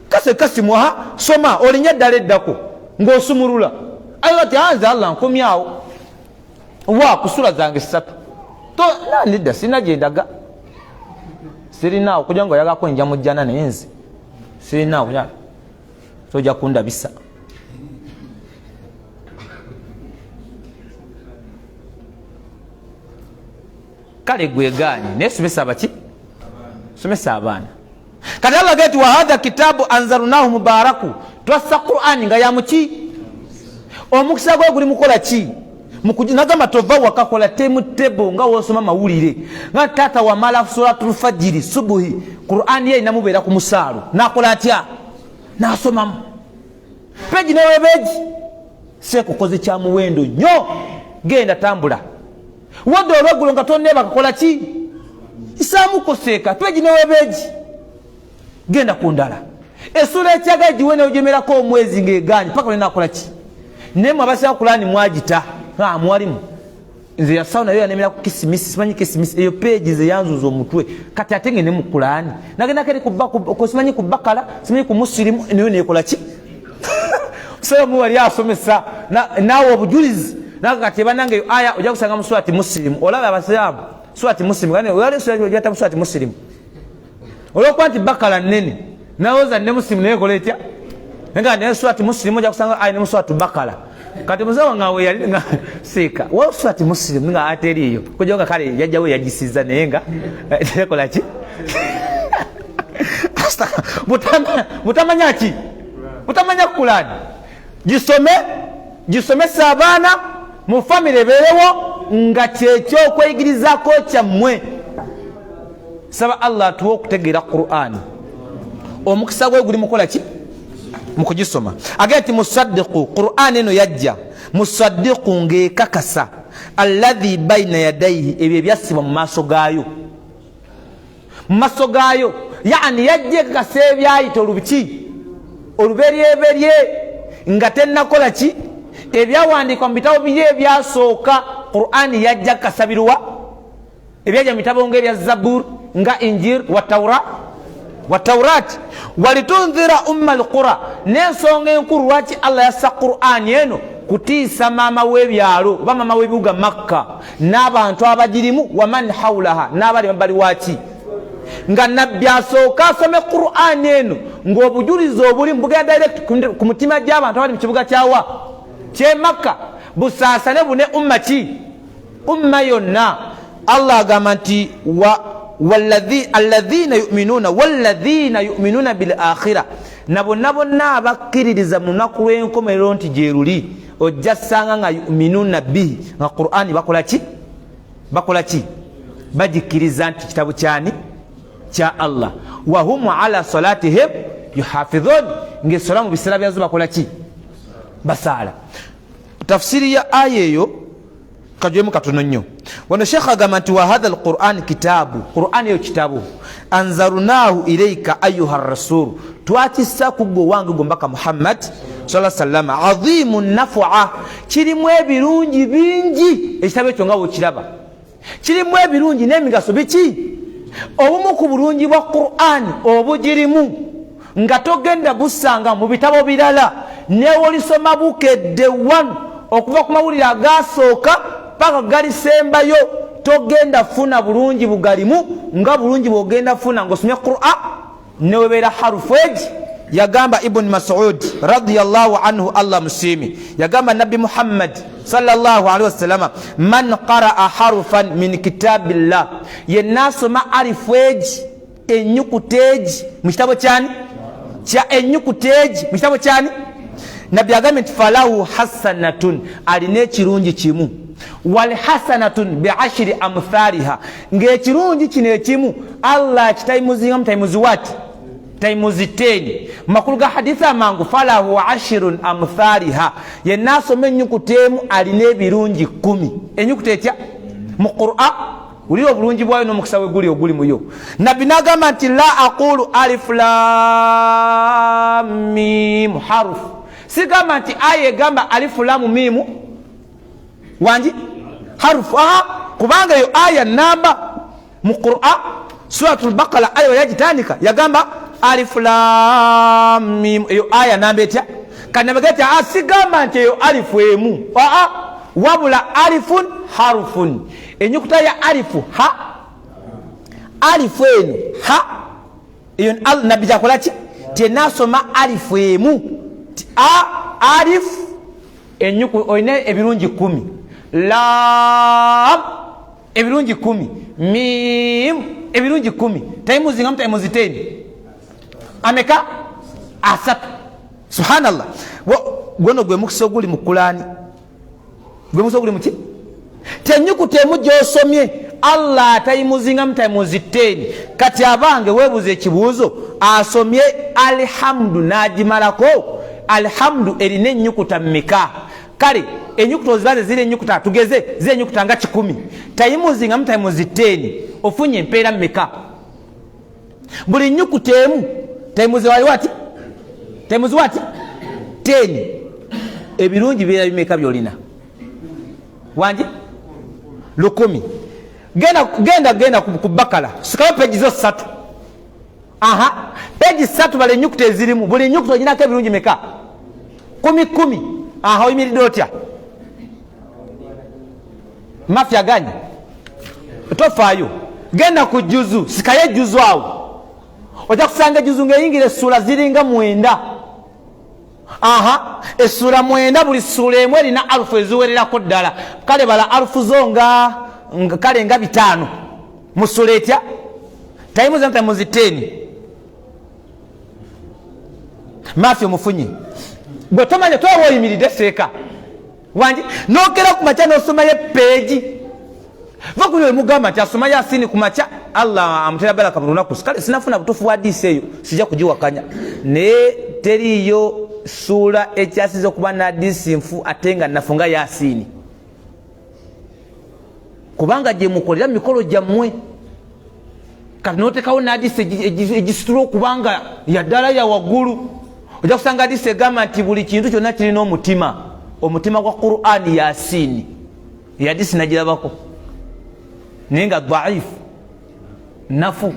kasi muha soma olinya ddala eddako ng'osumulula ayo ati anze Allah nkomyawo wa kusula zange 3 to nandidda sina gyendaga sirinaawo kugira ngo oyagako nja mu jjana naye nze sirinaawo ya tojja kundabisa kale gweganye nesomesa abaki somesa abaana kati Allah gati wa hadha kitabu anzarunahu mubaraku twassa Qur'ani nga yamuki omukisa gwe guli mukola ki mukujinaga tova wakakola tebo nga wosoma mawulire nga tata wa mala suratul fajiri subuhi Qur'ani ye namubera ku musalu nakola atya nasoma peji newe beji se kukoze kya muwendo nyo genda tambula wado olwegulo nga toneba kakola ki isamu koseka peji newe beji genda kundala esura ekyaga jiwene ojemerako omwezi ngeganye paka olina akola ki nemwe abasaba Qur'ani mwagita mwalimu nze yasawo nayo yanemera ku kisimisi simanyi kisimisi eyo page ze yanzuza omutwe kati atenge ne mu Qur'ani nagenda kali ko simanyi ku Bakara simanyi ku Muslimu niyo nekola ki sasa mu wali asomesa nawo obujulizi nakati banange aya ojja kusanga mu surati Muslim olaba abasayabu surati Muslim gane wali surati ojja tamu surati Muslim olokwanti Bakara nene nawoza ne Muslim ne koletya nga ne surati Muslim ojja kusanga aya ne surati Bakara kati muzawa ngawe yali nga seka wa surati Muslim nga ateriyo kujonga kale yajjawe yajisiza nenga tekola ki asta mutamanya ki mutamanya Qur'ani gisome sabana mu family berewo nga kyekyo kwegirizako kyammwe saba Allah tuwo kutegeera Qur'ani omukisa gwe guli mukola ki mukugisoma agati musaddiqu Qur'ani eno yajja musaddiqu ngekakasa alladhi bayna yadayhi ebyo byasibwa mu maaso gaayo yani yajje kakasa ebyayita olubiki oluberyeberye nga tennakola ki ebyawandiikwa mu bitabo bye ebyasooka Qur'ani yajja kasabirwa ebyajja mu bitabo ng'ebya Zabur nga Injil wa Taurat walitunzira ummal qura n'ensonga enkulu lwaki Allah yassa Qur'ani eno kutiisa maama w'ebyalo oba maama w'ebibuga Makka n'abantu abagirimu waman hawlaha n'abali mabbali waki nga nabbi asooka asome Qur'ani eno ng'obujulizi obuli mbugenda direct ku mutima gy'abantu abali mu kibuga kyawa kye Makka busaasane bune umma ki umma yonna Allah agamba nti alladhina yu'minuna bil akhirah nabo abakkiririza mu lunaku lw'enkomerero nti gye luli ojja ssanga nga yuminuna bihi nga Qur'ani bakola ki bagikkiriza nti kitabu kyani kya Allah wa hum ala salatihim yuhafidhun ng'essola mu biseera byazo bakola ki basaala. Tafsiri ya aya eyo kajwemu katono nnyo. Wano Sheikh agamba nti wa hadha alquran kitabu, Qur'an eyo kitabu anzarunahu ilayka ayuha rasul, twakissa kugwo wange gombaka Muhammad sallallahu alaihi wasallam, azimun naf'a, kirimu ebirungi bingi. Ekitabo ekyo nga wokiraba kirimu ebirungi n'emigaso biki. Obumu ku bulungi bwa Qur'an obugirimu nga togenda busanga mu bitabo birala, newolisoma bukedde wanu okuva ku mawulire agasooka paka galisembayo, togenda funa bulungi bugalimu nga bulungi bwogenda funa ng'osomye Qur'an newebeera harufu egi. Yagamba Ibn Mas'ud radiyallahu anhu, Allah musimi, yagamba Nabi Muhammad sallallahu alaihi wasallam, man qara'a harfan min kitabillah, yenna asoma alifu egi enyukuta egi mu kitabo kyani kya enyukuta egi mu kitabo kyani. Nabi agambye nti falahu hasanatun, alina ekirungi kimu, wal hasanatun bi'ashri amthaliha, ng'ekirungi kino ekimu Allah kitaimuzinga mutaimuzi wati taimuzi 10. Makulu ga hadithi amangu falahu ashrun amthaliha, yenna asoma enyukuta emu alina ebirungi 10. Enyukuta etya mu Qur'an uli obulungi bwayo n'omukisa weguli oguli muyo. Nabi nagamba nti la aqulu alif lam mim harf, sigamba nti aya egamba alif lam mim wanji harf. Kubanga yo aya namba mu Qur'an suratul Baqara aya yagitandika yagamba alif lam mim, yo aya namba etya kanabagati asigamba nti yo alifu emu wabula alifun harfun. Enyukuta ya alifu ha, alifu enu ha, iyo Nabi jakola ki tenasoma alifu emu alif enyuku oyine ebirungi 10, lam ebirungi 10, mim ebirungi 10, taimuzi ngamta taimuzi 10 ameka asatu. Subhanallah. Gwono gwe mukisa oguli mu Qur'ani, gwe mukisa oguli mu ki tenyukuta emu gy'osomye Allah taimuzinga mutaimuzi 10. Kati abange webuze ekibuuzo, asomye alhamdu nagimalako, alhamdu erina ennyukuta mmeka? Kale ennyukuta ozibaze ziri ennyukuta, tugeze ziri ennyukuta nga 10, taimuzinga mutaimuzi 10, ofunye empeera mmeka? Buli nnyukuta emu taimuzi wali wati taimuzi wati 10. Ebirungi bira bimeka byolina wanji 10. Genda ku Bakara sikayo peji zo 3. Peji 3 bale nyukuta ezirimu, buli nyukuta ojinako ebirungi meka? 10. Oyimiridde otya? Mafya gani tofaayo? Genda ku juzu, sikayo juzu awo ojja kusanga juzu ng'eyingira essula ziringa 9. Essula 9, buli ssula emu erina alufu eziwererako ddala. Kale bala alufu zo nga kale nga 5 mu ssula etya taimuzi 10. Mafya omufunyi gwe tomanya towa oyimiridde seeka wanji nokera ku makya n'osomayo peegi vakuli wemugamba nti asomayo asini ku makya Allah amutera baraka mu lunaku. Kale sinafuna butuufu bwa hadiisi eyo, sijja kugiwakanya, naye teriyo sura ekyasiza okuba na hadiisi nfu ate nga nafunga yasini, kubanga gye mukolera mikolo gyammwe. Kati notekawo na hadiisi egisitula okubanga yaddala ya waggulu, ojja kusanga hadiisi egamba nti buli kintu kyonna kirina omutima. Omutima gwa Qur'ani yasini, hadiisi nagirabako naye nga dhaifu nafu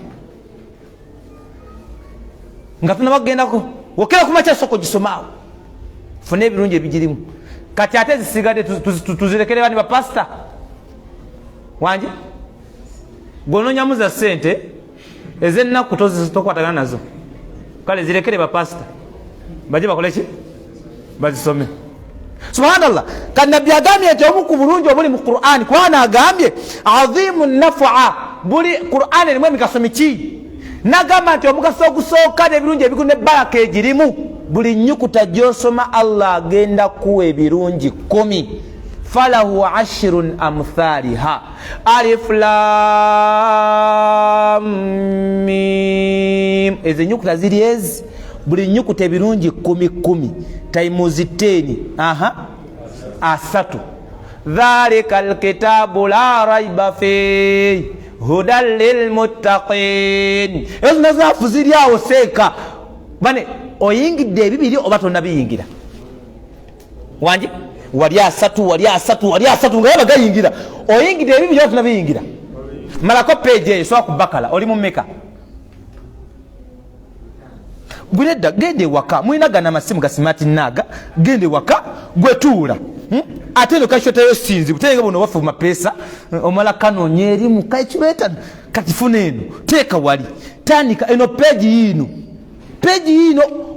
nga tunabagendako. Wokera ku makya soko gisomaawo funa ebirungi ebigirimu. Kati ate zisigadde tuzirekere bani bapasita wanji gwonoonyamuza ssente ez'ennaku tokwatagana nazo. Kale zirekere bapasita bajje bakole ki? Bazisome. Subhanallah. Kati Nabbi agambye nti omu ku bulungi obuli mu Qur'ani, Qur'ani agambye azimu naf'a, buli Qur'ani erimu emigaso miki? nagamba nti omugaso ogusooka n'ebirungi ebikulu ne baraka egirimu buli nnyukuta gy'osoma Allah agenda kuwa ebirungi 10 falahu 10 amthaliha alif lam mim ezo nnyukuta ziri ezi buli nnyukuta ebirungi 10 times 10 asatu dhalika alkitabu la raiba fihi hudan lilmuttaqin ezo nazafu ziri awo seeka bane oyingidde ebibiri oba tonnabiyingira wangi wali asatu nga yabagayingira oyingidde ebibiri oba tonnabiyingira malako page eyo soka ku bakala oli mu meka bwedda gende ewaka mulina gana amasimu ga smart naga gende ewaka gwetuula ate no kashotayo sinzi butenga buno wafu mapesa omala kanonye erimu kaichuleta katifuna eno teeka wali tandika eno page yino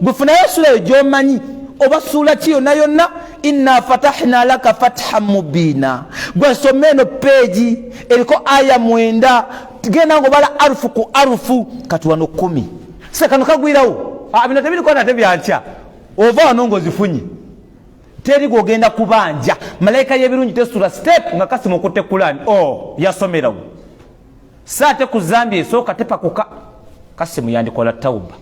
gwefunayo sula gyomanyi oba sula ki yonna inna fatahna laka fathan mubina gwesoma eno page eriko aya 9 genda ngo bala arufu ku arufu kati wano 10 sekano kagwirawo bino tebirikona tebyankya ova wano ngozifunyi teri gogenda kubanja malaika y'ebirungi tesula step nga kasimu okutte Qur'an yasomerawo saate ku Zambia esooka tepakuka kasimu yandikola tauba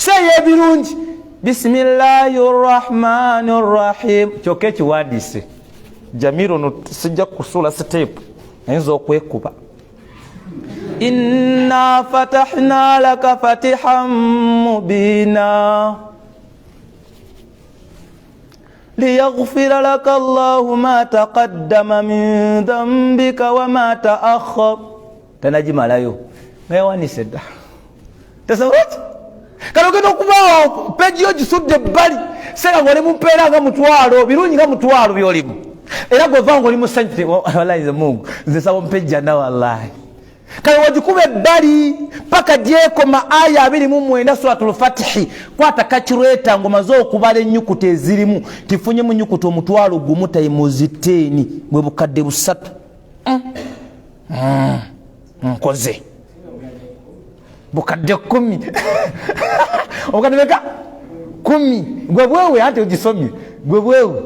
y'ebirungi bismillahirrahmanirrahim kyoka ekiwandiise Jamiru no sijja kusula step ayinza okwekuba inna fatahna laka fatihan mubina liyaghfira laka Allahu ma taqaddama min dhanbika wa ma ta'akhkhar tanajimalayo ngayawanise dda tasawuti kalogenda okubawo peji yo gisudde ebbali sera ng'oli mu mpeera nga mutwalo birungi nga mutwalo byolimu era gweva ng'oli mu sanyite wallahi ze Mungu nze saba mpejja na wallahi kale wagikuba ebbali paka gyekoma aya 29 suratul fatihi kwata kakirweta ngomaze okubala ennyukuta ezirimu tifunye mu nnyukuta omutwalo gumu tayimuziteni bwe bukadde busatu nkoze bukadde 10 obukadde beka 10 gwe bwewe ate ogisomye gwe bwewe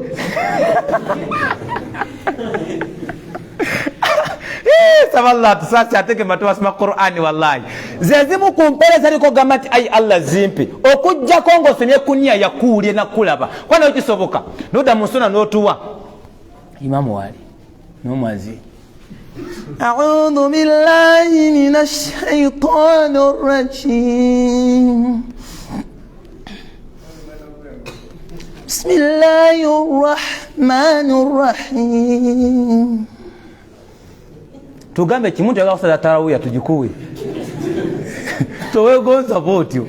saballah tusasi ateke matwasima Qur'ani wallahi zezimu kumpereza liko gamati ay Allah zimpe okujja kongo semye kunia yakulie na kulaba kwana ukisoboka noda musona notuwa imamu wali no mwazi a'udhu billahi minash shaitanir rajim bismillahir rahmanir rahim tugambe kimuntu yagala kusala tarawih tujikuwe towegonza botyo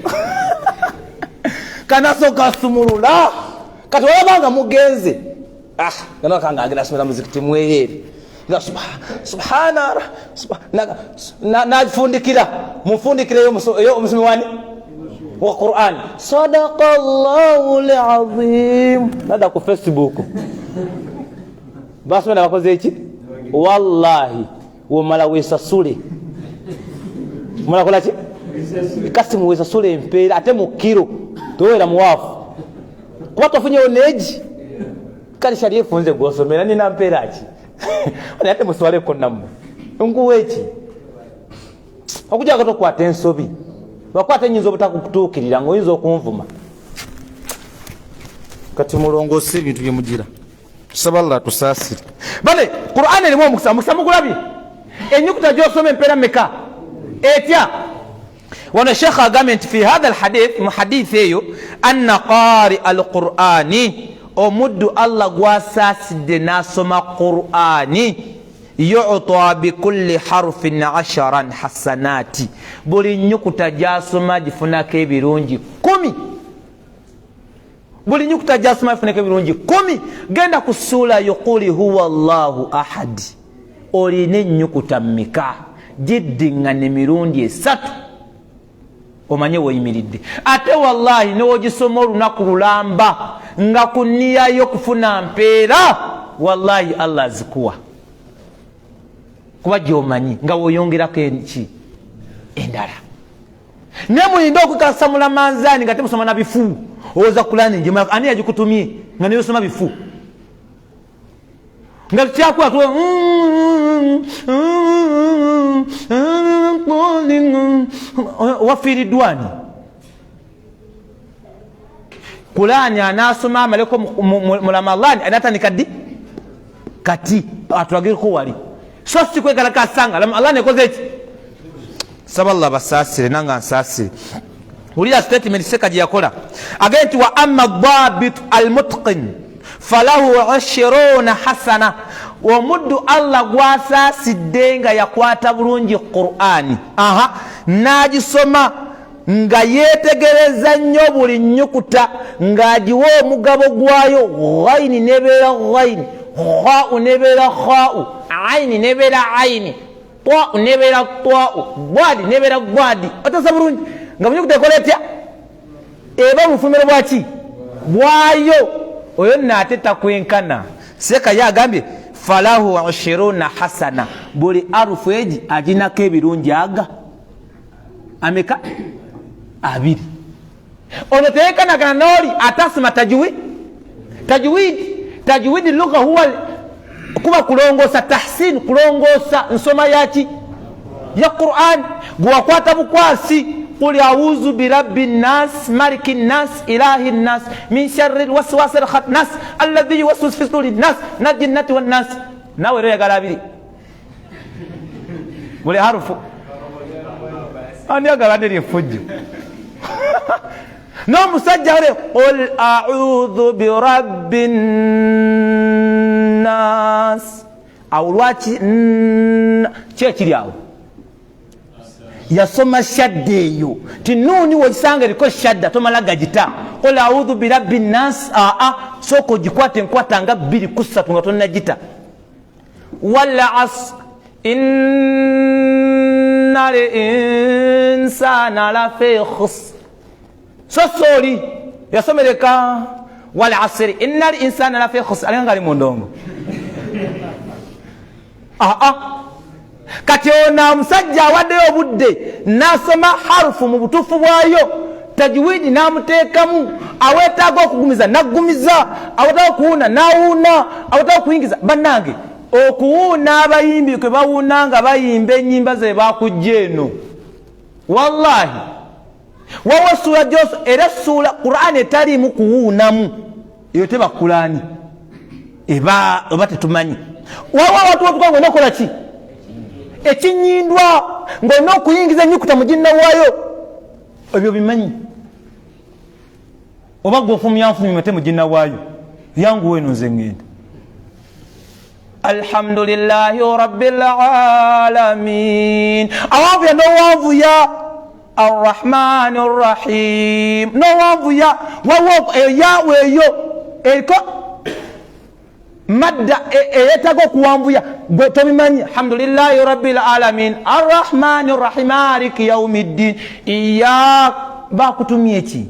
kana soka sumurula kati wabanga mugenze kana kanga agira somera muzikiti mweyeri nga subhana na mufundikire yo musumi wani wa Qur'an sadaqallahu alazim nada ku Facebook basi na bakoze iki wallahi womala wesasule mala kola ki kasimu wesasule empeera ate mu kiro towera muwafu kuba tofunye oneji kali shali efunze gwosomera nina mpeera ki ona ate muswale ko namu nguweeki okujja gato kwata ensobi bakwata nyinzo butakutukirira ngoyinza okunvuma kati mulongoose ebintu byemugira saballa tusasire bale Qur'an elimu omukisa mugulabi enyukuta gyosoma empeera meka etya wana shekha agambye nti fi hadha alhadith muhadith eyo anna qari alqur'ani omuddu Allah gwasasidde nasoma Qur'ani yu'ta bikulli harfin 10 hasanati buli nyukuta gyasoma gifunako ebirungi 10 buli nyukuta gyasoma gifunako ebirungi 10 genda ku sura yuquli huwa Allahu ahad olina ennyukuta mmeka giddingana emirundi 3 omanye woyimiridde ate wallahi newogisoma olunaku lulamba nga kuniyayo kufuna mpeera wallahi Allah azikuwa kuba gyomanyi nga woyongerako enki endala Nemulinda okukasamula manzaani nga temusoma na bifu. Oza kulani njema ani yajikutumie nga niyo soma bifu. Nga kyakwa tu wafiridwani. Kulani anasoma amaleko mu Ramadhani anatandika ddi kati atulagire ko wali. So sikwegala kasanga Allah nekoze eki. Saballa basasire nanga nsasire. Ulira statement seka yakola. Agenti wa amma dhabit almutqin falahu 20 hasana. Wa muddu Allah gwasasidde nga yakwata bulungi Qur'ani. Nagisoma nga yetegereza nnyo buli nnyukuta ng'agiwa omugabo gwayo. Ghaini nebeera ghaini, kha'u nebeera kha'u, aini nebeera aini, twa'u nebeera twa'u, bwadi nebeera bwadi. Otasa bulungi nga bunyukuta ekola etya? Eba mufumero bwaki? Bwayo. Oyo nate takwenkana. Seka yagambye falahu 20 hasana. Buli arufu eji aginako ebirungi aga ameka abiri. Ono teyekanagana noli atasima tajwid lugha huwa kuba kulongosa tahsin, kulongosa nsoma yaki ya Qur'an. Gwakwata bukwasi qul a'udhu bi rabbin nas malikin nas ilahin nas min sharril waswasil khannas alladhi yuwaswisu fi sudurin nas min jinnati wan nas. Nawe rero yagala abiri buli harufu ani yagala ndiri fujju. No musajja ore qul a'udhu bi rabbin nas awlwachi chekiri awo yasoma shadda eyo tinuni wosanga liko shadda tomalaga jita qul a'udhu bi rabbin nas soko jikwate nkwatanga 2 ku 3 nga tonna jita wala as innal insana la fi khusr. Sosoli yasomereka wal asri innal insana la fi khusr alingali mondongo. Kati ona musajja waddeyo budde nasoma harufu mu butufu bwayo tajwidi namutekamu awetaaga okugumiza nagumiza awetaaga kuwuna nawuna awetaaga kuyingiza bannange okuwuna abayimbi kwe bawuna nga bayimba ennyimba ze bakujja eno wallahi wawa sura joso era sura Qur'an etalimu kuwunamu eyo teba Qur'ani eba tetumanyi wawa watu watukango nokola ki ekinyindwa ngono kuyingiza nyukuta mujinna wayo ebyo bimanyi oba gofumyanfu mimete mujinna wayo yangu wenu zengenda. Alhamdulillahi rabbil alamin. Awavu ya no wavu ya Ar-Rahmanir Rahim. No wavu ya wawo ya weyo eko madda eyetago kuwambuya gwe tobimanyi. Alhamdulillahi rabbil alamin Ar-Rahmanir Rahim maliki yawmiddin. Iya bakutumye ki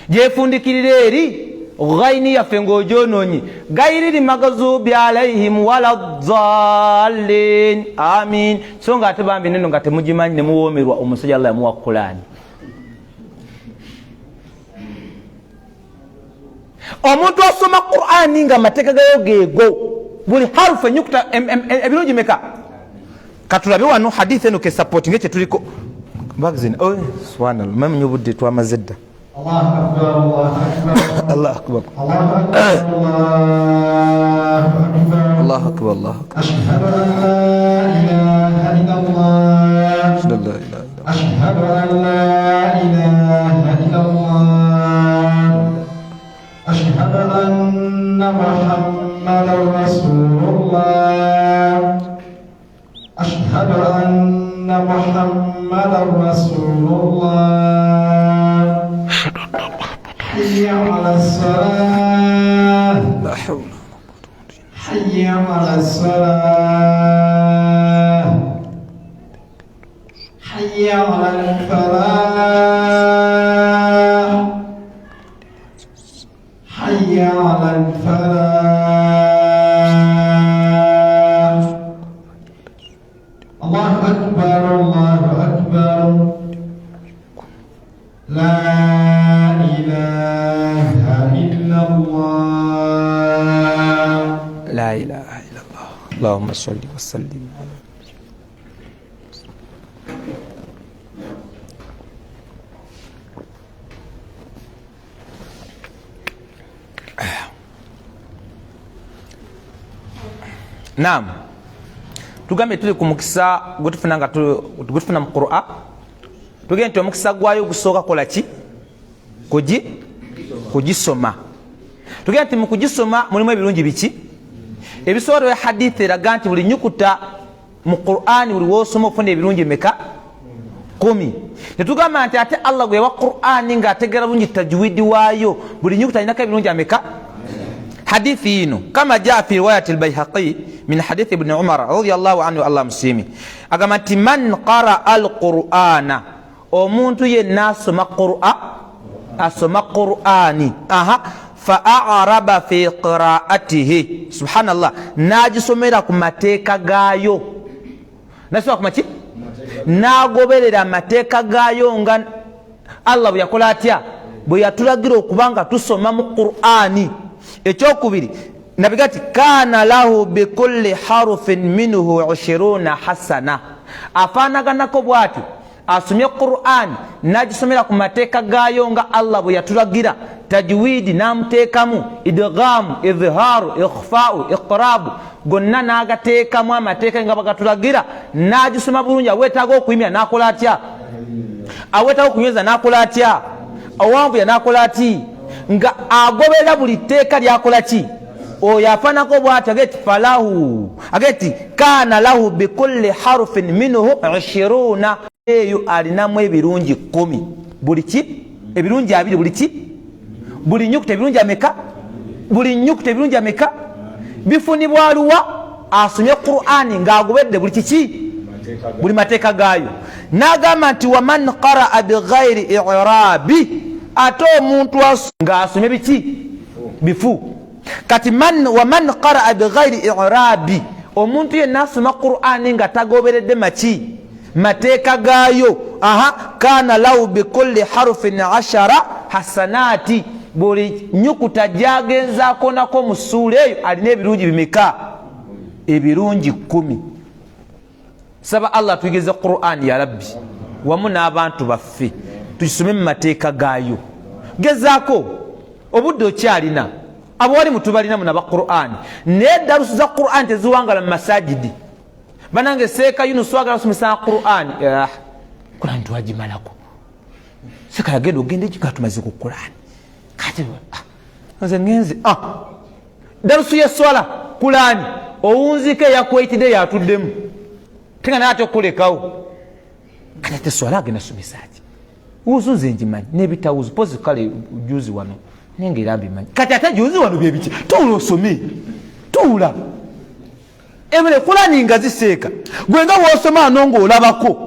jefundikirire eri ghaini yafe ngojononyi gairiri magazubi alaihim waladdallin amin. So nga ate bambi neno nga temugimanyi ne muwomerwa omusajja Allah yamuwa Qur'ani. Omuntu asoma Qur'ani nga mateeka gayo geego buli harufu enyukuta ebirungi meka katulabe wano hadith eno ke support ngeke tuliko bagzin subhanallah mamnyo budde twamazedda. Allah akbar Allah akbar Allah akbar Allah akbar ashhadu an la ilaha illallah ashhadu an la ilaha illallah ashhadu anna muhammadar rasulullah ashhadu anna muhammadar rasulullah. حي على الصلاة لا حول حي على الصلاة حي على الفلاح حي على الفلاح. الله أكبر Allahumma salli wa sallim. Naam, tugambe tuli ku mukisa gutufuna nga gutufuna mu Qur'an, tugende nti omukisa gwayo gusooka kola ki? Kugisoma. Tugende nti mu kugisoma mulimu ebirungi biki? Ebisooro ya hadithi eraga nti buli nyukuta mu Qur'an buli wosoma ofuna ebirungi meka? 10. Tetugamba nti ate Allah gwe wa Qur'an nga ategera bulungi tajwidi waayo buli nyukuta inaka ebirungi ameka? Hadithi ino kama jaa fi riwayat al-Bayhaqi min hadith ibn Umar radiyallahu anhu Allah muslimi agamba nti man qara al-Qur'ana omuntu yenna asoma Qur'ani fa a'raba fi qira'atihi subhanallah najisomera ku mateeka gaayo nasoma ku maki nagoberera amateeka gaayo nga Allah bwe yakola atya bwe yatulagira okubanga tusoma mu Qur'ani. Ekyokubiri nabigati kana lahu bikulli harufin minhu 20 hasana afanaganako bwati asomye Qur'an najisomera ku mateeka gaayo nga Allah bwe yatulagira tajwidi namuteekamu idgham izharu ikhfa'u iqrabu gonna nagateekamu amateeka nga bagatulagira najisoma bulungi awetaaga okuyimira nakola atya awetaaga okunyweza nakola atya awanvuya nakola ati nga agoberera buli tteeka lyakola ki oyo afanako bwati ageti falahu ageti kana lahu bikulli harufin minhu 20 eyo alinamu ebirungi 10 buli ki ebirungi 2 buli ki buli nyukuta ebirungi ameka buli nyukuta ebirungi ameka bifunibwa aluwa asomye Qur'ani ng'agobedde buli kiki buli mateeka gaayo n'agamba nti waman qara'a bighairi i'rabi ate omuntu ng'asomye biki bifu kati waman qara'a bighairi i'rabi omuntu yenna asoma Qur'ani nga tagoberedde maki mateeka gaayo kana lahu bikulli harufin 10 hasanati buli nyukuta gyagenzaako nako mu ssuula eyo alina ebirungi bimeka ebirungi 10. Saba Allah tuyigeze Qur'ani ya Rabbi wamu n'abantu baffe tusome mu mateeka gaayo. Gezaako obudde okyalina abawali mutubalina muna ba Qur'ani naye darusu za Qur'ani teziwangala mu masajidi banange Seeka Yunus wagala kusomesa Qur'ani Qur'ani twagimalako Seeka yagenda ogende gikatumaze ku Qur'ani kati nze ngenze darusu yeswala Qur'ani owunzike yakwetide yatuddemu tenga naate okulekawo kati ate swala agenda somesaaki uzunze njimanyi nebitawuzi pozi kale juzi wano nengera mbimanyi kati ate juzi wano byebiki tuula osome tuula ebere Qur'ani nga ziseeka gwe nga woosoma anonga olabako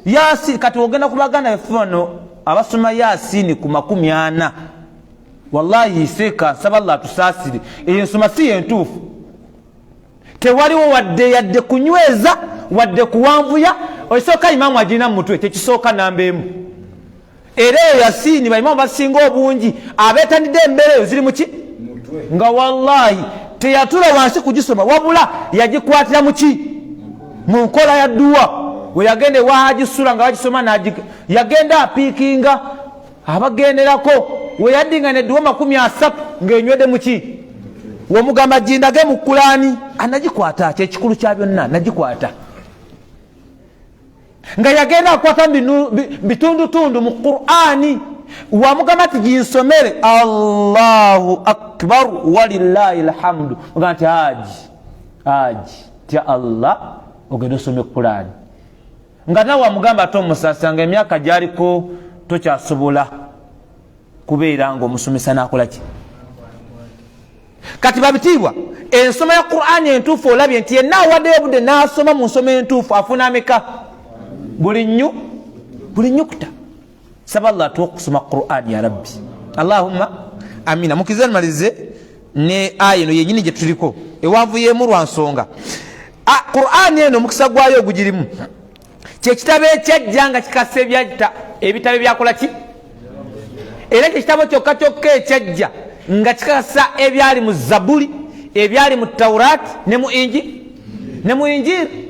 Yasin kati ogenda kubagana efano abasoma Yasin ku 40 wallahi seeka saba Allah tusaasire ensoma si entuufu tewaliwo wadde yadde kunyweza wadde kuwanvuya osooka imamu agirina mu mutwe tekisooka namba emu era eyo Yasin baimamu basinga obungi abeetanidde embeera eyo ziri muki nga wallahi teyatula wansi kugisoma wabula yagikwatira muki mu nkola ya dduwa we yagende wagisula nga bagisoma yagenda apiikinga abagenderako we yaddinga ne dduwa 30 ng'enywedde muki womugamba jindage mu Qur'ani anagikwata kyekikulu kya byonna nagikwata nga yagenda akwata bitundutundu mu Qur'ani wamugamba ati ginsomere Allahu akbar walillahi alhamdu nganti haji tya Allah ogenda osome Qur'ani nga nawe wamugamba ate omusasa nga emyaka gyaliko tokyasobola kubeera nga omusomesa nakola ki kati babitiibwa ensoma ya Qur'ani entuufu olabye nti yenna awaddeyo obudde n'asoma mu nsoma entuufu afuna ameka buli nyukuta. Saba Allah atuwa okusoma Qur'ani ya Rabbi Allahumma amina. Mukize malize ne aya eno yenyini gye tuliko ewavuyeemu lwa nsonga Qur'ani eno mukisa gwayo ogugirimu kyekitabo ekyajja nga kikasa ebitabo byakola ki era kyekitabo kyokka kyokka ekyajja nga kikasa ebyali mu Zabuli ebyali mu Tawrat ne mu ne mu injiri.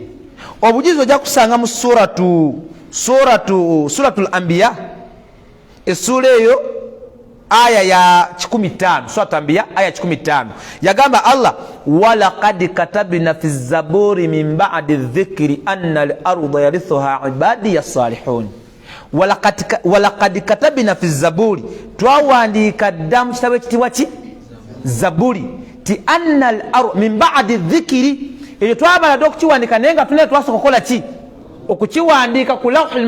Obujulizi ojja kusanga mu suratul anbiya essula eyo aya ya 15 suratul anbiya aya 15 yagamba Allah walaqad katabna fi zaburi min ba'di dhikri anna al-ardha yarithuha ibadi as-salihun. Walaqad katabna fi zaburi twawandika dda mu kitabo ekitibwa ki zaburi ti anna al-ardha min ba'di dhikri eyo twabala dda okukiwandika naye nga tunene twasooka kukola ki okukiwandika ku lawhul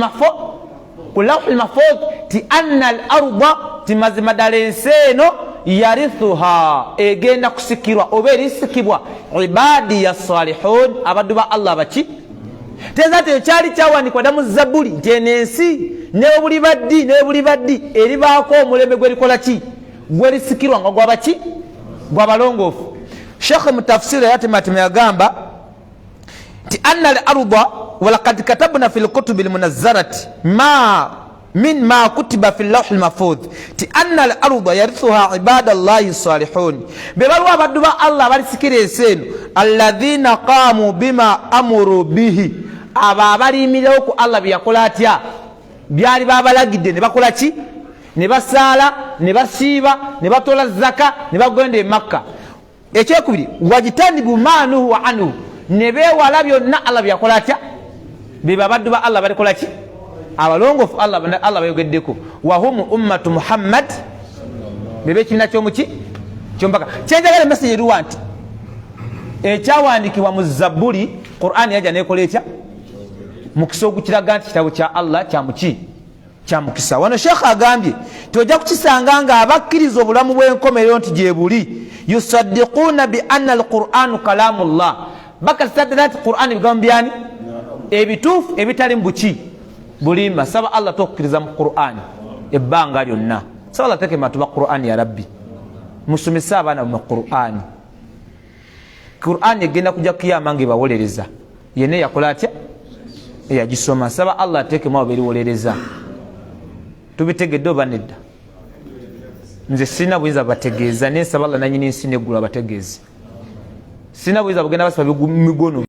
mahfuz ti anna al-ardha ti mazima ddala ensi eno yarithuha egenda kusikirwa oba erisikibwa ibadi ya salihun abaddu ba Allah baki teza teyo kyali kyawandikwa dda mu zabuli nti eno ensi nebuli baddi eribaako omulembe gwerikola ki gwerisikirwa nga gwabaki gwabalongoofu. Sheikh mu tafsiri yatematema yagamba ti anna al-ardha walaqad katabna fil kutubi al-munazzalati ma kutiba fil lawhil mahfuz ti anna al-ardha yarithuha ibadallahi salihun. Bebalu abaddu ba Allah balisikira ensi alladhina qamu bima amuru bihi aba abalimirawo ku Allah byakola atya byali babalagidde ne bakola ki ne basaala ne basiiba ne batola zaka ne bagenda e Makka. Ekyekubiri wajitanibu manuhu wa anhu ne beewala byonna Allah byakola atya beba baddu ba Allah balikola ki abalongoofu Allah bayogeddeko wahum ummatu Muhammad bebe ekibiina kyomuki kyompaka kyenjagala message eriwa nti ekyawandikibwa mu Zabuli Qur'an yaja nekola etya mukisa ogukiraga nti kitabo kya Allah kyamuki kyamukisa. Wano Sheikh agambye tojja kukisanga nga abakkiriza obulamu bw'enkomerero nti gye buli yusaddiquna bi anna al-Qur'anu kalamullah bakasatira nti Qur'an bigambo byani ebituufu ebitali mbuki bulimba. Saba Allah tokkiriza mu Qur'an ebbanga lyonna. Saba Allah teke matuba Qur'an ya Rabbi musomesa abaana mu Qur'an egenda kujja kiyama nga bawolereza yene yakola atya eyagisoma. Saba Allah teke mu beriwolereza tubitegedde oba nedda nze sina buyinza bategeeza naye nsaba Allah nanyini nsi neggulu abategeezi sina buyinza bugenda basiba migono